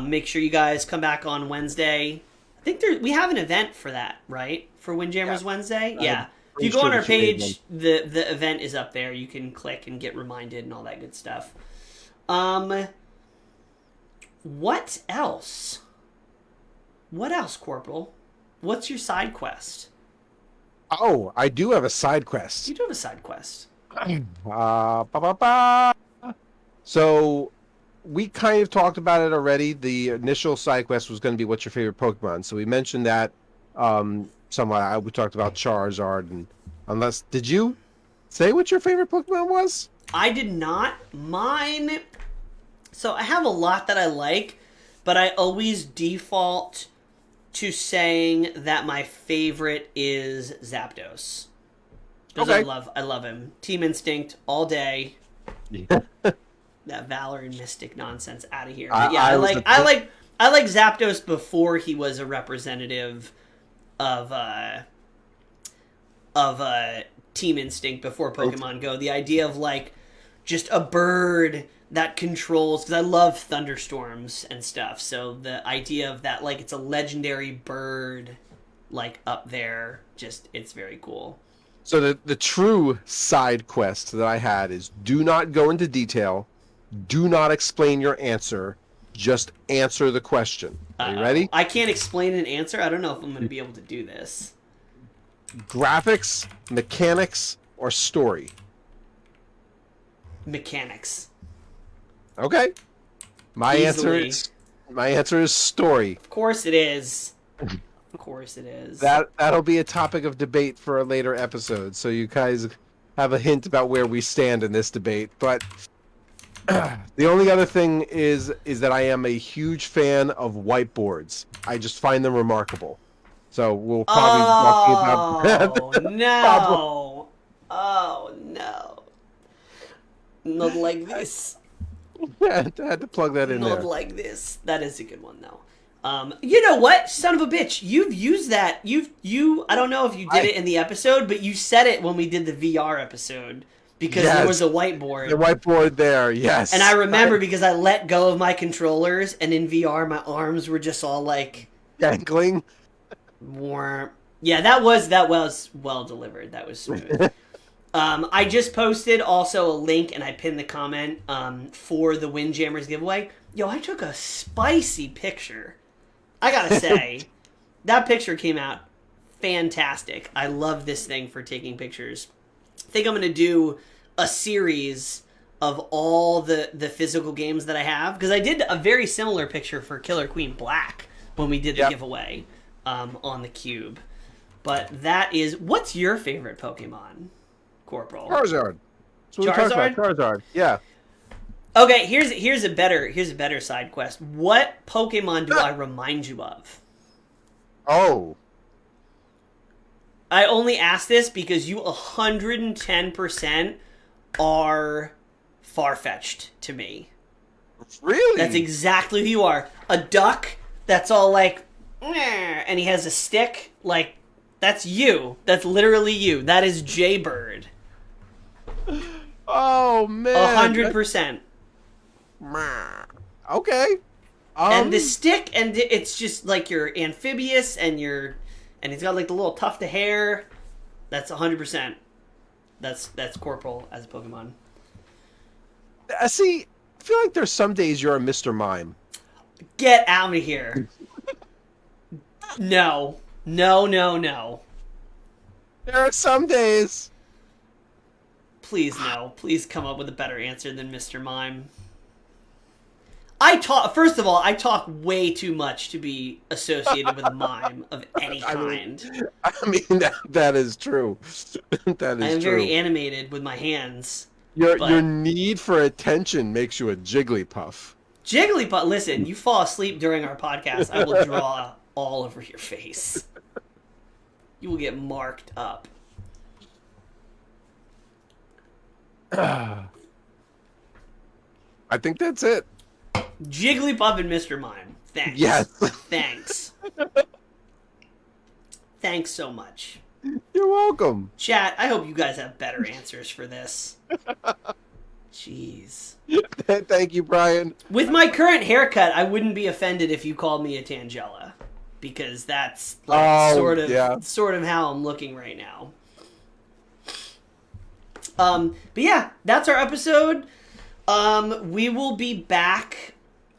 Make sure you guys come back on Wednesday. I think we have an event for that, right? For Windjammers Wednesday? Yeah. If you go on our page, the event is up there. You can click and get reminded and all that good stuff. What else? What else, Corporal? What's your side quest? Oh, I do have a side quest. You do have a side quest. So, we kind of talked about it already. The initial side quest was going to be what's your favorite Pokemon. So we mentioned that somewhat. We talked about Charizard Unless, did you say what your favorite Pokemon was? I did not. Mine. So I have a lot that I like, but I always default to saying that my favorite is Zapdos. Because Okay. I love him. Team Instinct all day. Yeah. That Valor and Mystic nonsense out of here. I- But yeah, I was I like Zapdos before he was a representative of Team Instinct before Pokemon Go. The idea of like just a bird that controls, because I love thunderstorms and stuff. So the idea of that, like it's a legendary bird, like up there, just it's very cool. So the true side quest that I had is do not go into detail, do not explain your answer, just answer the question. Are you ready? I can't explain an answer. I don't know if I'm going to be able to do this. Graphics, mechanics, or story? Mechanics. Okay. My Easily. answer is story. Of course it is. Of course it is. That'll be a topic of debate for a later episode, so you guys have a hint about where we stand in this debate. But the only other thing is that I am a huge fan of whiteboards. I just find them remarkable. So we'll probably be talking about no. Oh, no. Not like this. I had to plug that in Not there. like this. That is a good one, though. You know what, son of a bitch? You've used that. I don't know if you did it in the episode, but you said it when we did the VR episode because there was a whiteboard. The whiteboard there, yes. And I remember because I let go of my controllers, and in VR, my arms were just all like dangling. Warm. Yeah, that was well delivered. That was smooth. I just posted also a link, and I pinned the comment for the Windjammers giveaway. Yo, I took a spicy picture. I gotta say, that picture came out fantastic. I love this thing for taking pictures. I think I'm gonna do a series of all the physical games that I have, because I did a very similar picture for Killer Queen Black when we did the giveaway on the Cube. But that is, what's your favorite Pokemon, Corporal? Charizard. That's what we talked about. Charizard. Yeah. Okay, here's a better side quest. What Pokemon do I remind you of? Oh. I only ask this because you 110% are Farfetch'd to me. Really? That's exactly who you are. A duck that's all like, and he has a stick. Like, that's you. That's literally you. That is Jaybird. Oh, man. 100%. Okay. And the stick, and it's just like you're amphibious, and he's got like the little tuft of hair. That's 100%. That's Corporal as a Pokemon. See, I feel like there's some days you're a Mr. Mime. Get out of here. No. There are some days. Please no. Please come up with a better answer than Mr. Mime. First of all, I talk way too much to be associated with a mime of any kind. I mean that is true. That is I am true. very animated with my hands. Your need for attention makes you a Jigglypuff. Jigglypuff, listen, you fall asleep during our podcast, I will draw all over your face. You will get marked up. I think that's it. Jigglypuff and Mr. Mime. Thanks. Yes. Thanks. Thanks so much. You're welcome. Chat, I hope you guys have better answers for this. Jeez. Thank you, Brian. With my current haircut, I wouldn't be offended if you called me a Tangela, because that's like sort of how I'm looking right now. But yeah, that's our episode. We will be back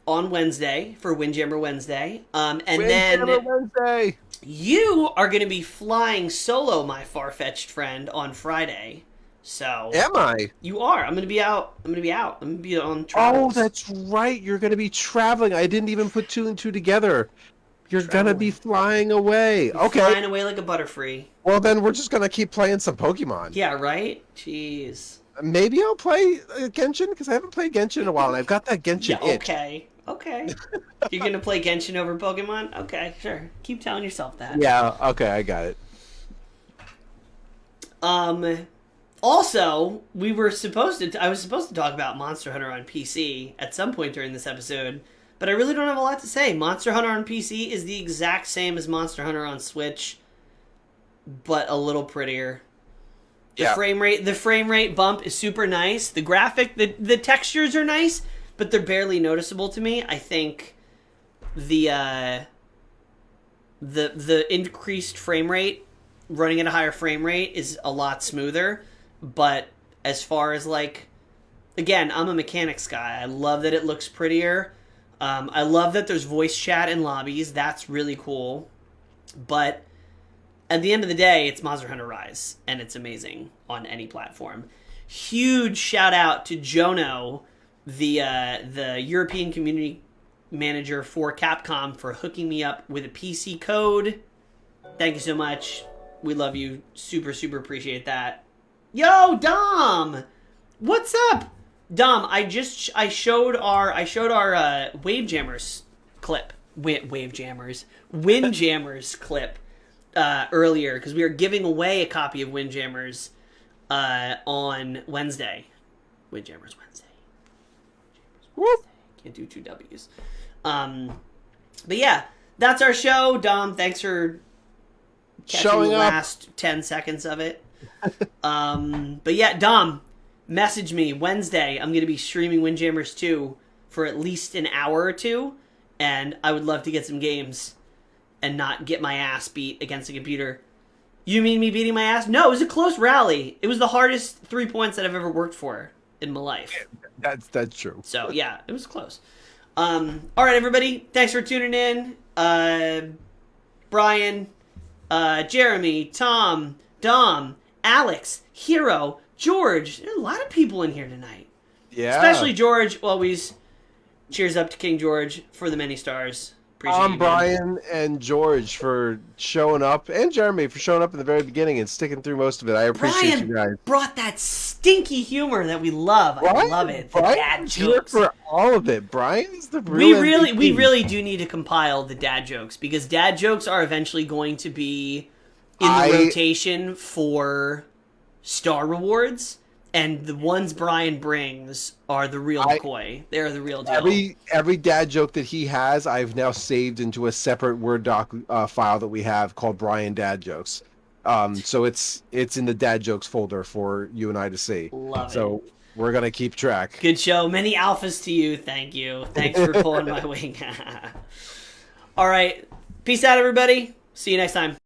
on Wednesday for Windjammer Wednesday. And Windjammer Wednesday. You are going to be flying solo, my far-fetched friend, on Friday. So am I? You are. I'm going to be out. I'm going to be on travels. Oh, that's right. You're going to be traveling. I didn't even put two and two together. You're gonna be flying away. Okay. Flying away like a butterfree. Well, then we're just gonna keep playing some Pokemon. Yeah, right? Jeez. Maybe I'll play Genshin because I haven't played Genshin in a while, and I've got that Genshin itch. Okay. You're gonna play Genshin over Pokemon? Okay, sure. Keep telling yourself that. Yeah. Okay, I got it. Also, I was supposed to talk about Monster Hunter on PC at some point during this episode, but I really don't have a lot to say. Monster Hunter on PC is the exact same as Monster Hunter on Switch, but a little prettier. The frame rate bump is super nice. The the textures are nice, but they're barely noticeable to me. I think the increased frame rate, running at a higher frame rate, is a lot smoother. But as far as again, I'm a mechanics guy. I love that it looks prettier. I love that there's voice chat in lobbies. That's really cool. But at the end of the day, it's Monster Hunter Rise, and it's amazing on any platform. Huge shout out to Jono, the European community manager for Capcom, for hooking me up with a PC code. Thank you so much. We love you. Super, super appreciate that. Yo, Dom! What's up? Dom, I showed our Windjammers clip. Windjammers clip earlier, because we were giving away a copy of Windjammers on Wednesday. Windjammers Wednesday. Whoop. Can't do two W's. But yeah, that's our show. Dom, thanks for catching Showing the up. last 10 seconds of it. But yeah, Dom, message me Wednesday. I'm going to be streaming Windjammers 2 for at least an hour or two, and I would love to get some games and not get my ass beat against a computer. You mean me beating my ass? No, it was a close rally. It was the hardest 3 points that I've ever worked for in my life. That's true. So yeah, it was close. All right, everybody, thanks for tuning in. Brian, Jeremy, Tom, Dom, Alex, Hero, George. There's a lot of people in here tonight. Yeah. Especially George. Always cheers up to King George for the many stars. Appreciate you, Brian and George for showing up, and Jeremy for showing up in the very beginning and sticking through most of it. I appreciate you guys. Brian brought that stinky humor that we love. I love it. The dad jokes. Here for all of it. Brian is the We real MVP. really do need to compile the dad jokes, because dad jokes are eventually going to be in the rotation for star rewards, and the ones Brian brings are the real McCoy. They're the real deal. Every dad joke that he has, I've now saved into a separate Word doc file that we have called Brian Dad Jokes. So it's in the dad jokes folder for you and I to see. Love it. So we're gonna keep track. Good show. Many alphas to you. Thank you. Thanks for pulling my wing. All right. Peace out, everybody. See you next time.